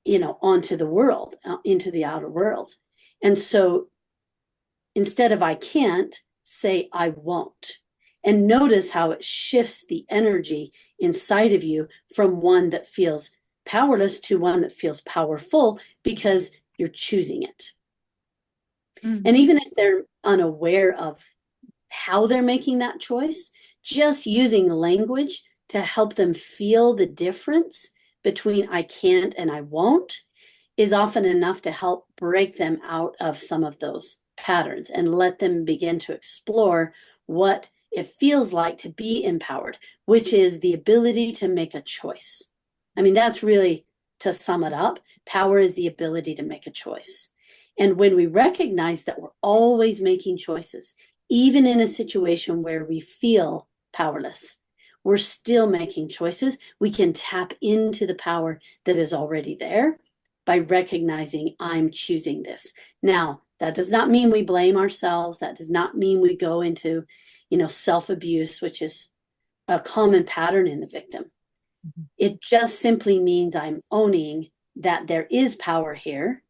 onto the world, into the outer world. And so instead of I can't, say I won't. And notice how it shifts the energy inside of you from one that feels powerless to one that feels powerful, because you're choosing it. Mm-hmm. And even if they're unaware of how they're making that choice, just using language to help them feel the difference between I can't and I won't is often enough to help break them out of some of those patterns and let them begin to explore what it feels like to be empowered, which is the ability to make a choice. I mean, that's really, to sum it up, power is the ability to make a choice. And when we recognize that we're always making choices, even in a situation where we feel powerless, we're still making choices. We can tap into the power that is already there by recognizing I'm choosing this. Now, that does not mean we blame ourselves. That does not mean we go into, self-abuse, which is a common pattern in the victim. Mm-hmm. It just simply means I'm owning that there is power here.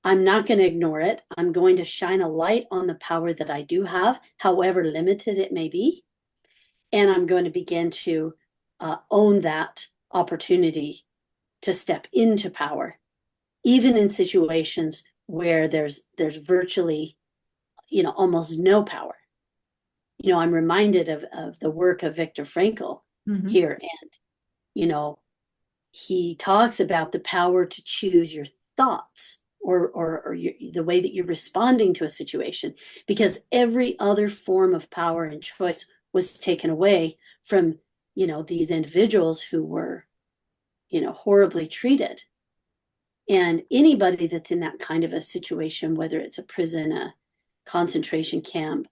I'm not going to ignore it. I'm going to shine a light on the power that I do have, however limited it may be. And I'm going to begin to own that opportunity to step into power, even in situations where there's virtually, almost no power. I'm reminded of the work of Viktor Frankl mm-hmm. here. And, he talks about the power to choose your thoughts or the way that you're responding to a situation, because every other form of power and choice was taken away from, these individuals who were, horribly treated. And anybody that's in that kind of a situation, whether it's a prison, a concentration camp,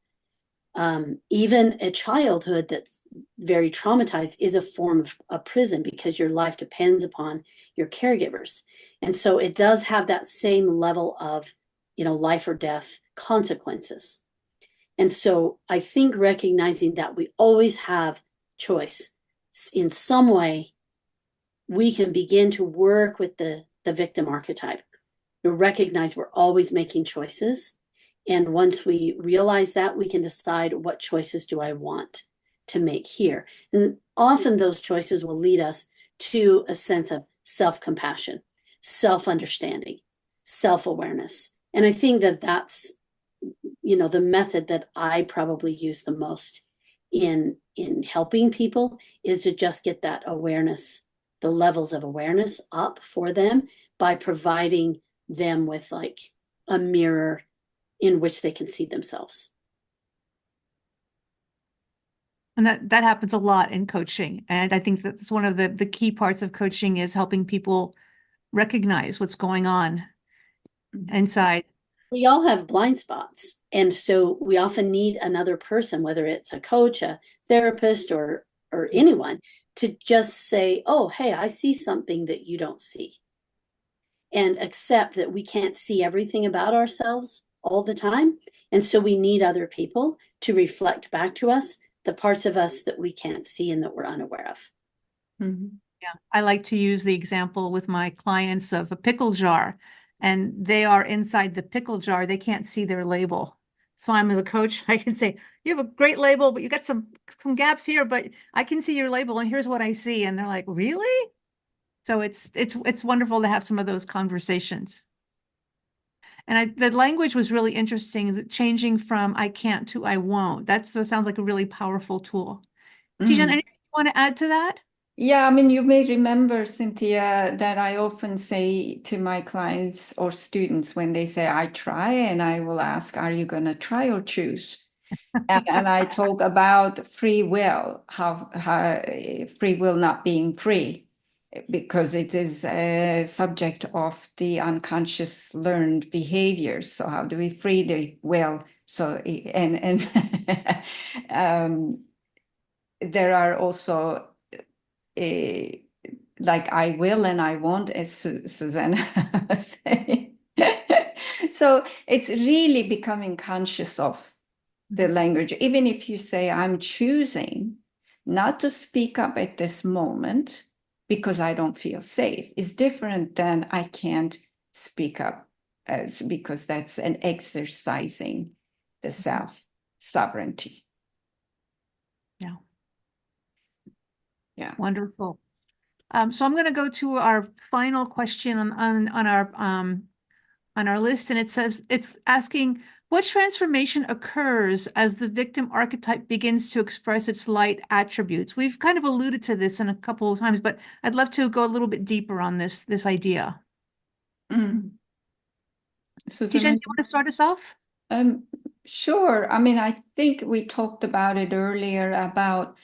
even a childhood that's very traumatized, is a form of a prison, because your life depends upon your caregivers. And so it does have that same level of, life or death consequences. And so I think recognizing that we always have choice in some way, we can begin to work with the victim archetype. We recognize we're always making choices. And once we realize that, we can decide, what choices do I want to make here? And often those choices will lead us to a sense of self-compassion, self-understanding, self-awareness. And I think that that's, the method that I probably use the most in helping people, is to just get that awareness, the levels of awareness up for them, by providing them with like a mirror in which they can see themselves. And that happens a lot in coaching. And I think that's one of the key parts of coaching, is helping people recognize what's going on inside. We all have blind spots. And so we often need another person, whether it's a coach, a therapist, or anyone, to just say, oh, hey, I see something that you don't see. And accept that we can't see everything about ourselves all the time. And so we need other people to reflect back to us the parts of us that we can't see and that we're unaware of. Mm-hmm. Yeah, I like to use the example with my clients of a pickle jar, and they are inside the pickle jar. They can't see their label. So I'm, as a coach, I can say, you have a great label, but you got some gaps here, but I can see your label and here's what I see. And they're like, really? So it's wonderful to have some of those conversations. And the language was really interesting, changing from I can't to I won't. That sounds like a really powerful tool. Tijen, anything you want to add to that? Yeah, I mean, you may remember, Cynthia, that I often say to my clients or students when they say, I try, and I will ask, are you going to try or choose? And I talk about free will, how free will not being free, because it is a subject of the unconscious learned behaviors. So how do we free the will? So, and there are also like I will and I won't, as Susanna was saying. So it's really becoming conscious of the language. Even if you say, I'm choosing not to speak up at this moment because I don't feel safe, is different than I can't speak up because that's an exercising the self-sovereignty. Yeah. Yeah. Wonderful. So I'm going to go to our final question on our list, and it says it's asking what transformation occurs as the victim archetype begins to express its light attributes. We've kind of alluded to this in a couple of times, but I'd love to go a little bit deeper on this idea. Tijen, do you want to start us off? Sure. I mean, I think we talked about it earlier about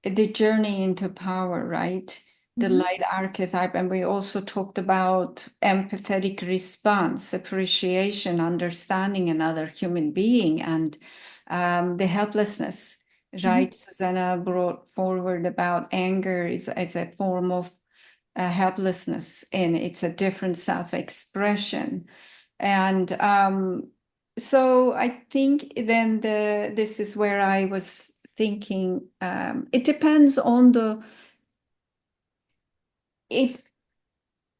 the journey into power, right? The light archetype. And we also talked about empathetic response, appreciation, understanding another human being, and the helplessness, right? Susanna brought forward about anger as a form of helplessness, and it's a different self-expression. And so I think then this is where I was thinking, it depends on if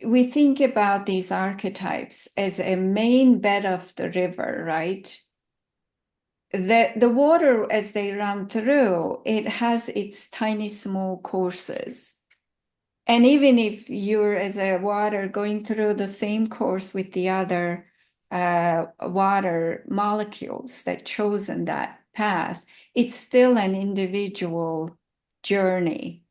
we think about these archetypes as a main bed of the river, right? The water as they run through, it has its tiny small courses. And even if you're as a water going through the same course with the other water molecules that chosen that path, it's still an individual journey.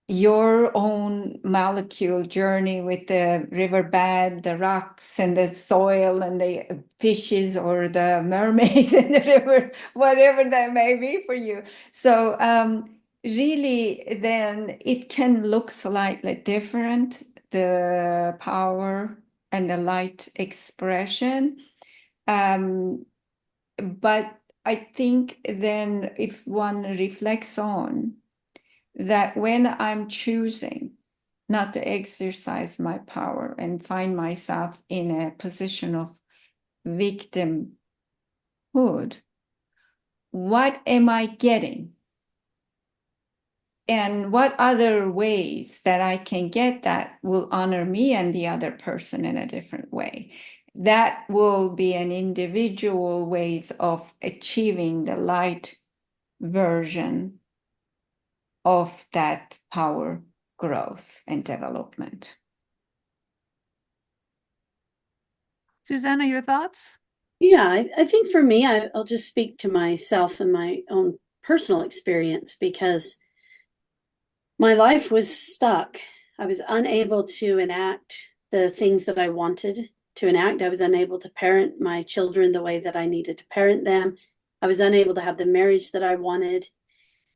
Your own molecule journey with the riverbed, the rocks and the soil and the fishes or the mermaids in the river, whatever that may be for you. So really then it can look slightly different, the power and the light expression. But I think then if one reflects on that when I'm choosing not to exercise my power and find myself in a position of victimhood, what am I getting? And what other ways that I can get that will honor me and the other person in a different way? That will be an individual ways of achieving the light version of that power growth and development. Susanna, your thoughts? Yeah, I think for me, I'll just speak to myself and my own personal experience because my life was stuck. I was unable to enact the things that I wanted to enact. I was unable to parent my children the way that I needed to parent them. I was unable to have the marriage that I wanted.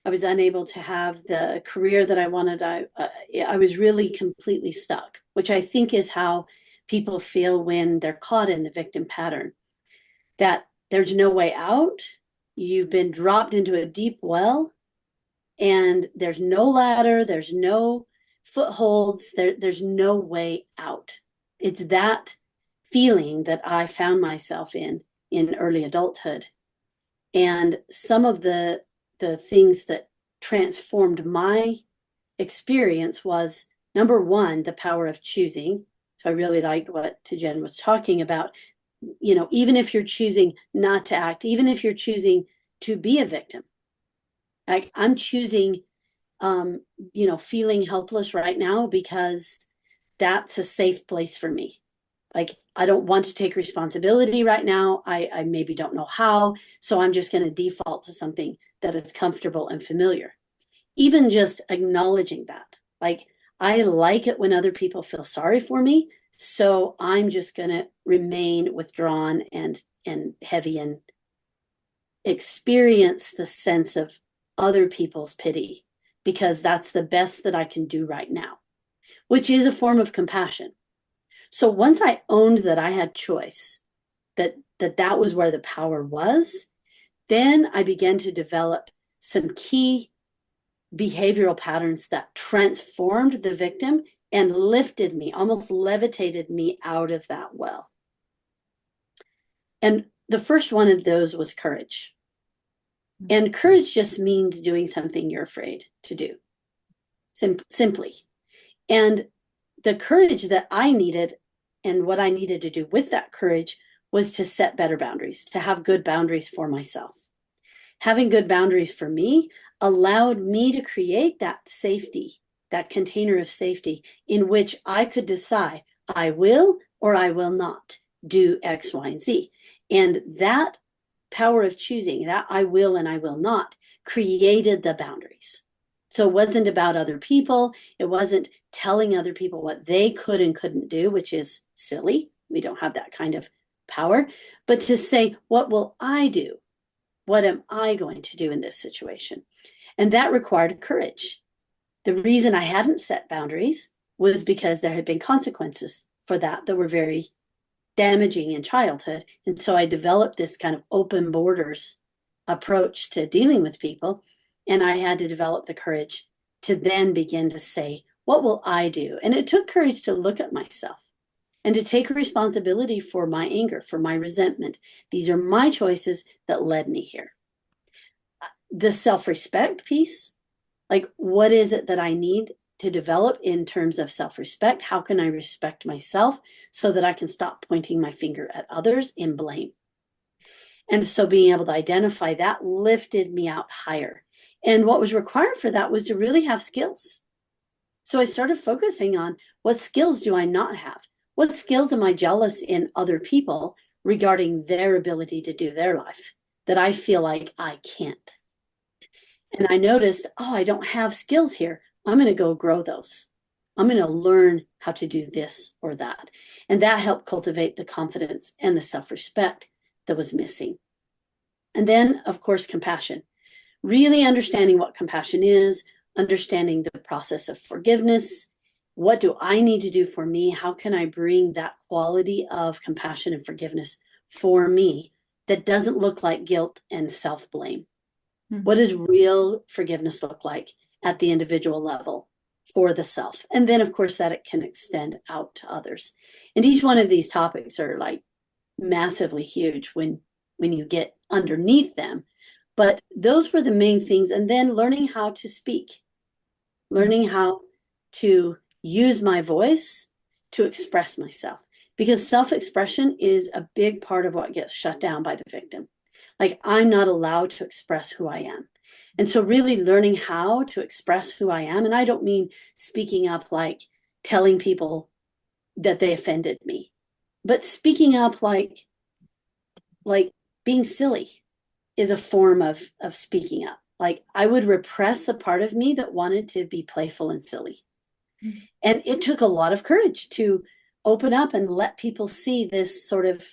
I was unable to have the career that I wanted. I was really completely stuck, which I think is how people feel when they're caught in the victim pattern, that there's no way out. You've been dropped into a deep well and there's no ladder, there's no footholds, there's no way out. It's that feeling that I found myself in early adulthood. And some of the things that transformed my experience was, number one, the power of choosing. So I really liked what Tijen was talking about. You know, even if you're choosing not to act, even if you're choosing to be a victim, like I'm choosing, feeling helpless right now because that's a safe place for me. Like I don't want to take responsibility right now. I maybe don't know how. So I'm just going to default to something that is comfortable and familiar. Even just acknowledging that, like, I like it when other people feel sorry for me. So I'm just going to remain withdrawn and heavy and experience the sense of other people's pity, because that's the best that I can do right now, which is a form of compassion. So once I owned that I had choice, that was where the power was, then I began to develop some key behavioral patterns that transformed the victim and lifted me, almost levitated me out of that well. And the first one of those was courage. And courage just means doing something you're afraid to do, simply. And the courage that I needed, and what I needed to do with that courage, was to set better boundaries, to have good boundaries for myself. Having good boundaries for me allowed me to create that safety, that container of safety in which I could decide I will or I will not do X, Y, and Z. And that power of choosing, that I will and I will not, created the boundaries. So it wasn't about other people. It wasn't telling other people what they could and couldn't do, which is silly. We don't have that kind of power. But to say, what will I do? What am I going to do in this situation? And that required courage. The reason I hadn't set boundaries was because there had been consequences for that were very damaging in childhood. And so I developed this kind of open borders approach to dealing with people. And I had to develop the courage to then begin to say, what will I do? And it took courage to look at myself and to take responsibility for my anger, for my resentment. These are my choices that led me here. The self-respect piece, like, what is it that I need to develop in terms of self-respect? How can I respect myself so that I can stop pointing my finger at others in blame? And so being able to identify that lifted me out higher. And what was required for that was to really have skills. So I started focusing on, what skills do I not have? What skills am I jealous in other people regarding their ability to do their life that I feel like I can't? And I noticed, oh, I don't have skills here. I'm going to go grow those. I'm going to learn how to do this or that. And that helped cultivate the confidence and the self-respect that was missing. And then, of course, compassion. Really understanding what compassion is, understanding the process of forgiveness. What do I need to do for me? How can I bring that quality of compassion and forgiveness for me that doesn't look like guilt and self-blame? Mm-hmm. What does real forgiveness look like at the individual level for the self? And then, of course, that it can extend out to others. And each one of these topics are like massively huge when you get underneath them. But those were the main things. And then learning how to speak, learning how to use my voice to express myself, because self-expression is a big part of what gets shut down by the victim. Like, I'm not allowed to express who I am. And so really learning how to express who I am. And I don't mean speaking up like telling people that they offended me, but speaking up like being silly is a form of speaking up. Like, I would repress a part of me that wanted to be playful and silly. Mm-hmm. And it took a lot of courage to open up and let people see this sort of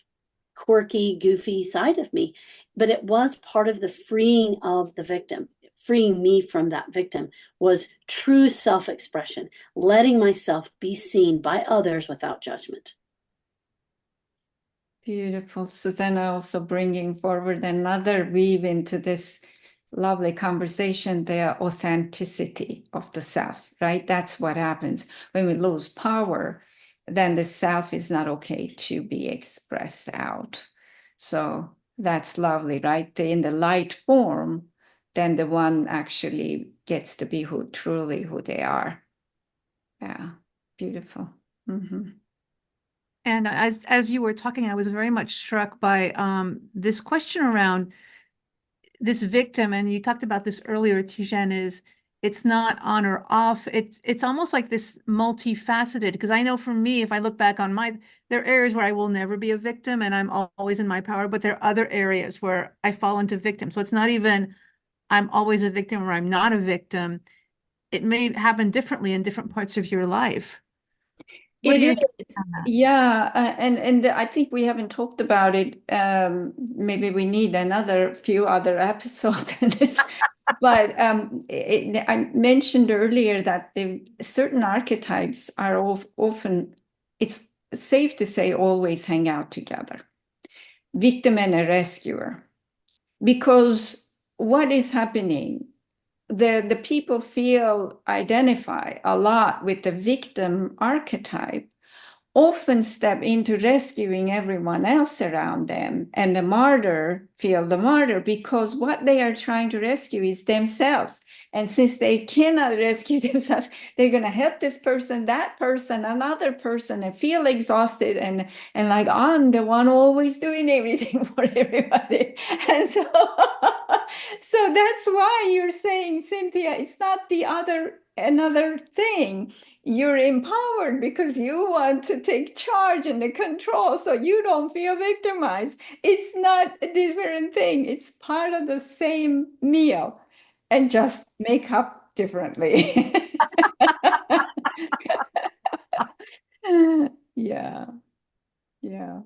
quirky, goofy side of me. But it was part of the freeing of the victim. Freeing me from that victim was true self-expression, letting myself be seen by others without judgment. Beautiful. Susanna also bringing forward another weave into this lovely conversation, the authenticity of the self, right? That's what happens when we lose power. Then the self is not okay to be expressed out. So that's lovely, right? In the light form, then the one actually gets to be who they are. Yeah, beautiful. Mm-hmm. And as you were talking, I was very much struck by this question around this victim, and you talked about this earlier, Tijen, is it's not on or off. It's almost like this multifaceted, because I know for me, if I look back on there are areas where I will never be a victim and I'm always in my power, but there are other areas where I fall into victim. So it's not even I'm always a victim or I'm not a victim. It may happen differently in different parts of your life. What are It your is, thoughts on that? yeah, and I think we haven't talked about it. Maybe we need another few other episodes in this. But I mentioned earlier that certain archetypes are often, it's safe to say, always hang out together. Victim and a rescuer. Because what is happening? The people identify a lot with the victim archetype, often step into rescuing everyone else around them, and the martyr feel the martyr because what they are trying to rescue is themselves. And since they cannot rescue themselves, they're going to help this person, that person, another person, and feel exhausted and like I'm the one always doing everything for everybody. And so so that's why you're saying, Cynthia, it's not another thing. You're empowered because you want to take charge and the control so you don't feel victimized. It's not a different thing. It's part of the same meal and just make up differently. Yeah, yeah.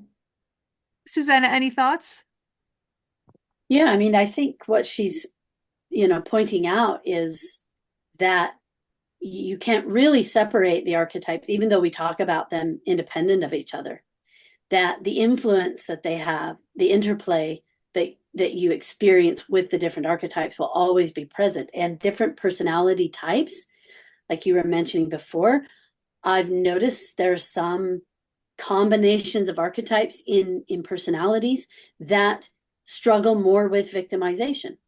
Susanna, any thoughts? Yeah, I mean, I think what she's, pointing out is that you can't really separate the archetypes, even though we talk about them independent of each other, that the influence that they have, the interplay that you experience with the different archetypes will always be present. And different personality types, like you were mentioning before, I've noticed there's some combinations of archetypes in personalities that struggle more with victimization,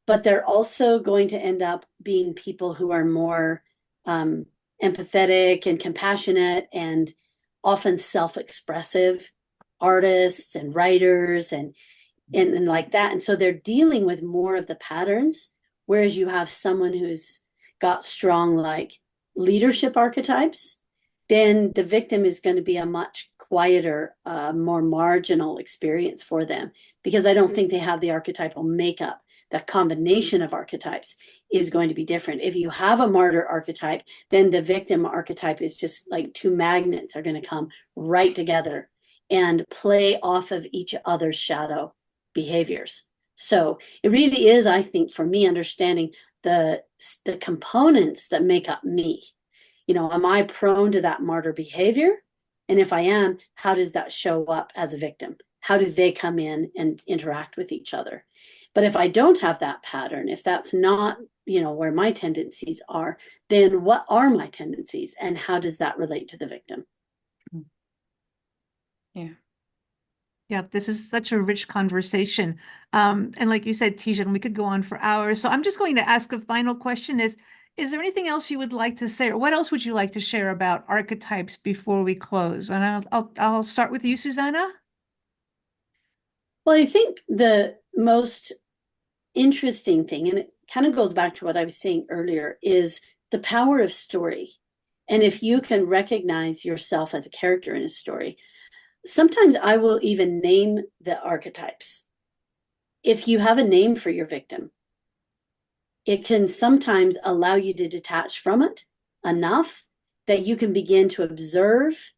but they're also going to end up being people who are more empathetic and compassionate and often self-expressive artists and writers and like that. And so they're dealing with more of the patterns, whereas you have someone who's got strong like leadership archetypes, then the victim is going to be a much quieter, more marginal experience for them, because I don't think they have the archetypal makeup. That combination of archetypes is going to be different. If you have a martyr archetype, then the victim archetype is just like two magnets are going to come right together and play off of each other's shadow behaviors. So it really is, I think, for me, understanding the components that make up me. Am I prone to that martyr behavior? And if I am, how does that show up as a victim? How do they come in and interact with each other? But if I don't have that pattern, if that's not, where my tendencies are, then what are my tendencies and how does that relate to the victim? Yeah. Yeah, this is such a rich conversation. And like you said, Tijen, we could go on for hours. So I'm just going to ask a final question is there anything else you would like to say, or what else would you like to share about archetypes before we close? And I'll start with you, Susanna. Well, I think the most interesting thing, and it kind of goes back to what I was saying earlier, is the power of story. And if you can recognize yourself as a character in a story, sometimes I will even name the archetypes. If you have a name for your victim, it can sometimes allow you to detach from it enough that you can begin to observe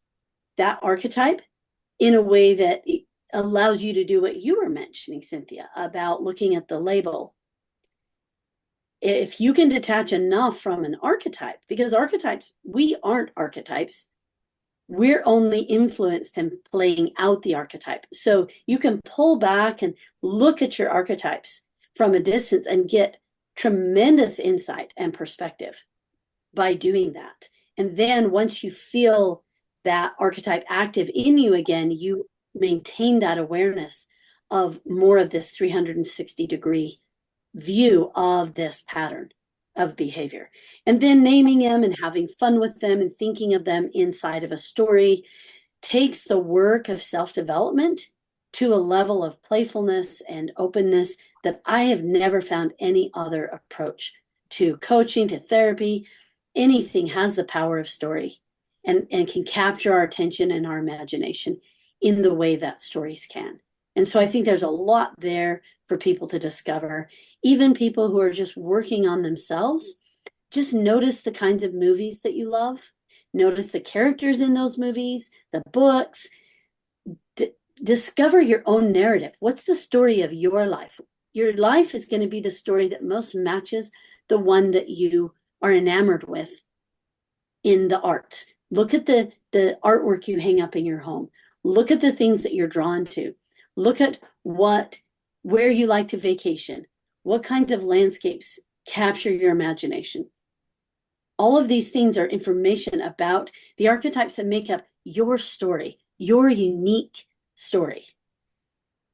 that archetype in a way that allows you to do what you were mentioning, Cynthia, about looking at the label. If you can detach enough from an archetype, because archetypes, we aren't archetypes. We're only influenced in playing out the archetype. So you can pull back and look at your archetypes from a distance and get tremendous insight and perspective by doing that. And then once you feel that archetype active in you again, you maintain that awareness of more of this 360-degree view of this pattern of behavior. And then naming them and having fun with them and thinking of them inside of a story takes the work of self-development to a level of playfulness and openness that I have never found any other approach to coaching to therapy, anything has the power of story and can capture our attention and our imagination in the way that stories can. And so I think there's a lot there for people to discover. Even people who are just working on themselves, just notice the kinds of movies that you love. Notice the characters in those movies, the books. Discover your own narrative. What's the story of your life? Your life is going to be the story that most matches the one that you are enamored with in the arts. Look at the artwork you hang up in your home. Look at the things that you're drawn to. Look at where you like to vacation. What kinds of landscapes capture your imagination? All of these things are information about the archetypes that make up your story, your unique story.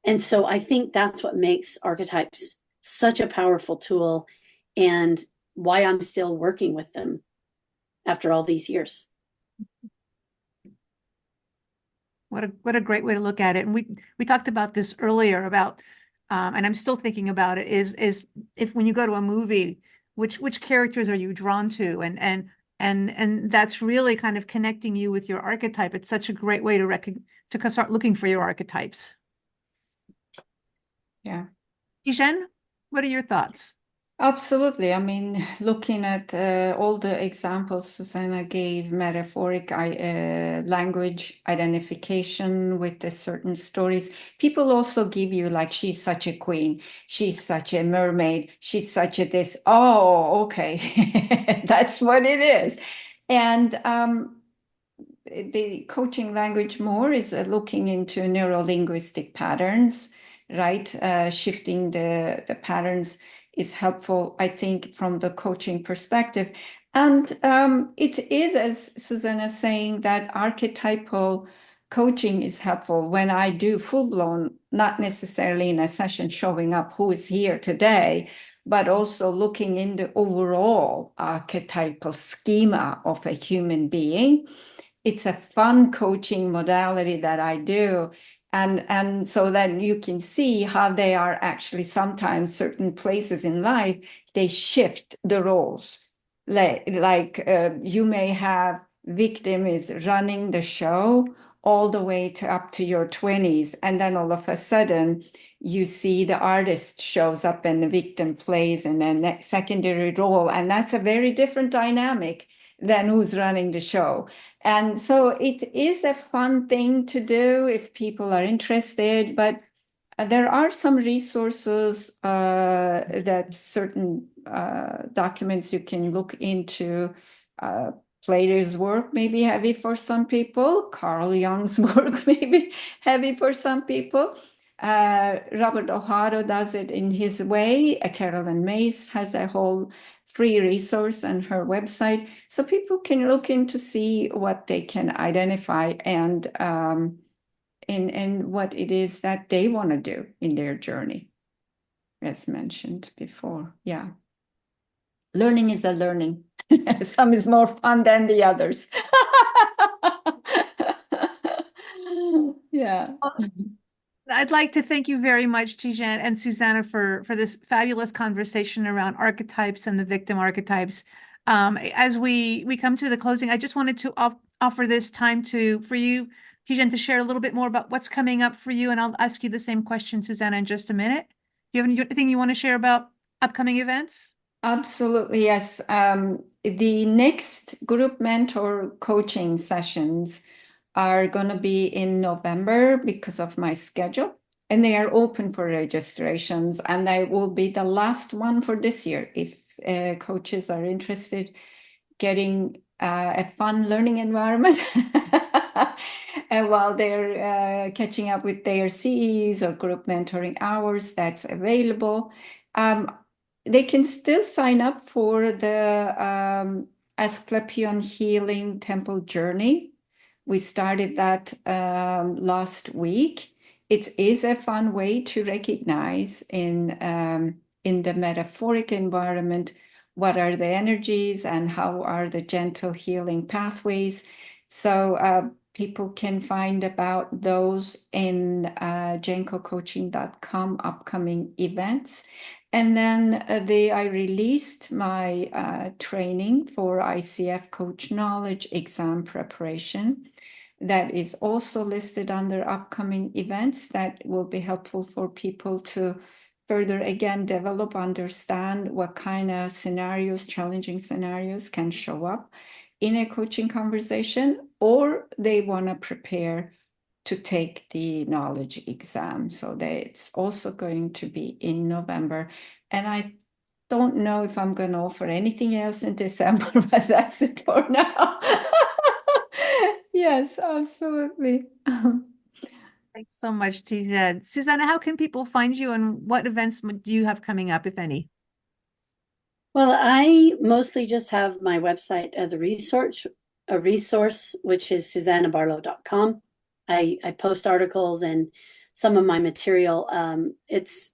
And so I think that's what makes archetypes such a powerful tool and why I'm still working with them after all these years. What a great way to look at it. And we talked about this earlier about, and I'm still thinking about it, is if when you go to a movie, which characters are you drawn to? And that's really kind of connecting you with your archetype. It's such a great way to start looking for your archetypes. Yeah. Tijen, what are your thoughts? Absolutely. I mean, looking at all the examples Susanna gave, metaphoric language identification with the certain stories, people also give you like, she's such a queen, she's such a mermaid, she's such a this. Oh, okay. That's what it is. And the coaching language more is looking into neuro-linguistic patterns, right? Shifting the patterns is helpful, I think, from the coaching perspective. And it is, as Susanna saying, that archetypal coaching is helpful when I do full-blown, not necessarily in a session showing up who is here today, but also looking in the overall archetypal schema of a human being. It's a fun coaching modality that I do. And so that you can see how they are actually sometimes certain places in life, they shift the roles. Like you may have victim is running the show all the way to up to your 20s. And then all of a sudden you see the artist shows up and the victim plays in a secondary role. And that's a very different dynamic than who's running the show. And so it is a fun thing to do if people are interested, but there are some resources that certain documents you can look into. Plato's work may be heavy for some people. Carl Jung's work may be heavy for some people. Robert O'Hara does it in his way. Carolyn Mays has a whole free resource on her website. So people can look in to see what they can identify and what it is that they want to do in their journey, as mentioned before. Yeah. Learning is a learning. Some is more fun than the others. Yeah. I'd like to thank you very much, Tijen and Susanna, for this fabulous conversation around archetypes and the victim archetypes. As we come to the closing, I just wanted to offer this time for you, Tijen, to share a little bit more about what's coming up for you, and I'll ask you the same question, Susanna, in just a minute. Do you have anything you want to share about upcoming events? Absolutely, yes. The next group mentor coaching sessions are going to be in November because of my schedule, and they are open for registrations, and they will be the last one for this year. If coaches are interested getting a fun learning environment and while they're catching up with their CEs or group mentoring hours, that's available. They can still sign up for the Asclepion Healing Temple Journey. We started that last week. It is a fun way to recognize in the metaphoric environment what are the energies and how are the gentle healing pathways. So people can find about those in gencocoaching.com upcoming events. And then I released my training for ICF Coach Knowledge exam preparation. That is also listed under upcoming events that will be helpful for people to further, again, develop, understand what kind of scenarios, challenging scenarios can show up in a coaching conversation, or they want to prepare to take the knowledge exam. So it's also going to be in November. And I don't know if I'm going to offer anything else in December, but that's it for now. Yes, absolutely. Thanks so much, Tijen. Susanna, how can people find you and what events do you have coming up, if any? Well, I mostly just have my website as a resource, which is susannabarlow.com. I post articles and some of my material. It's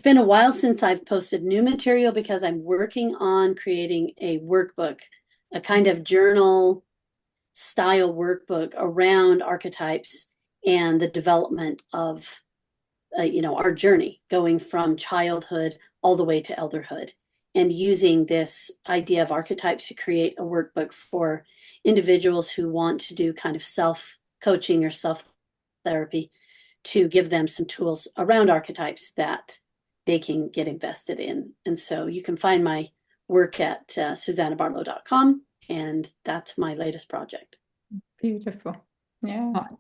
been a while since I've posted new material because I'm working on creating a workbook, a kind of journal style workbook around archetypes and the development of our journey going from childhood all the way to elderhood, and using this idea of archetypes to create a workbook for individuals who want to do kind of self-coaching or self-therapy, to give them some tools around archetypes that they can get invested in. And so you can find my work at susannabarlow.com, and that's my latest project. Beautiful. Yeah. Oh,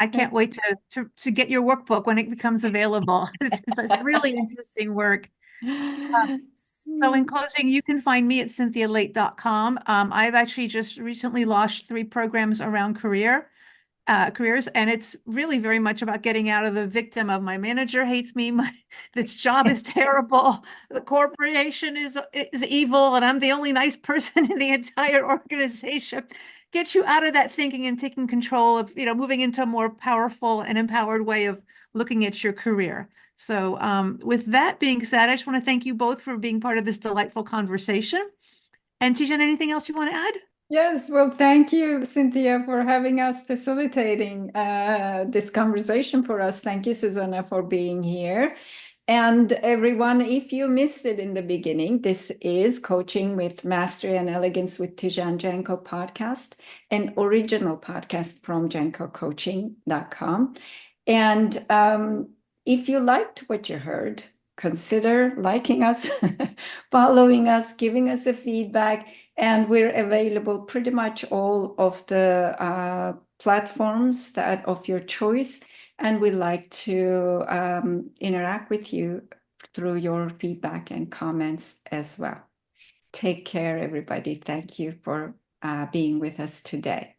I can't wait to get your workbook when it becomes available. It's really interesting work. So in closing, you can find me at cynthialate.com. I've actually just recently launched 3 programs around careers, and it's really very much about getting out of the victim of my manager hates me, this job is terrible, the corporation is evil, and I'm the only nice person in the entire organization. Get you out of that thinking and taking control of, moving into a more powerful and empowered way of looking at your career. So with that being said, I just want to thank you both for being part of this delightful conversation. And Tijen, anything else you want to add? Yes, well, thank you, Cynthia, for having us facilitating this conversation for us. Thank you, Susanna, for being here. And everyone, if you missed it in the beginning, this is Coaching with Mastery and Elegance with Tijen Genco podcast, an original podcast from gencocoaching.com. And if you liked what you heard, consider liking us, following us, giving us a feedback. And we're available pretty much all of the platforms that of your choice. And we like to interact with you through your feedback and comments as well. Take care, everybody. Thank you for being with us today.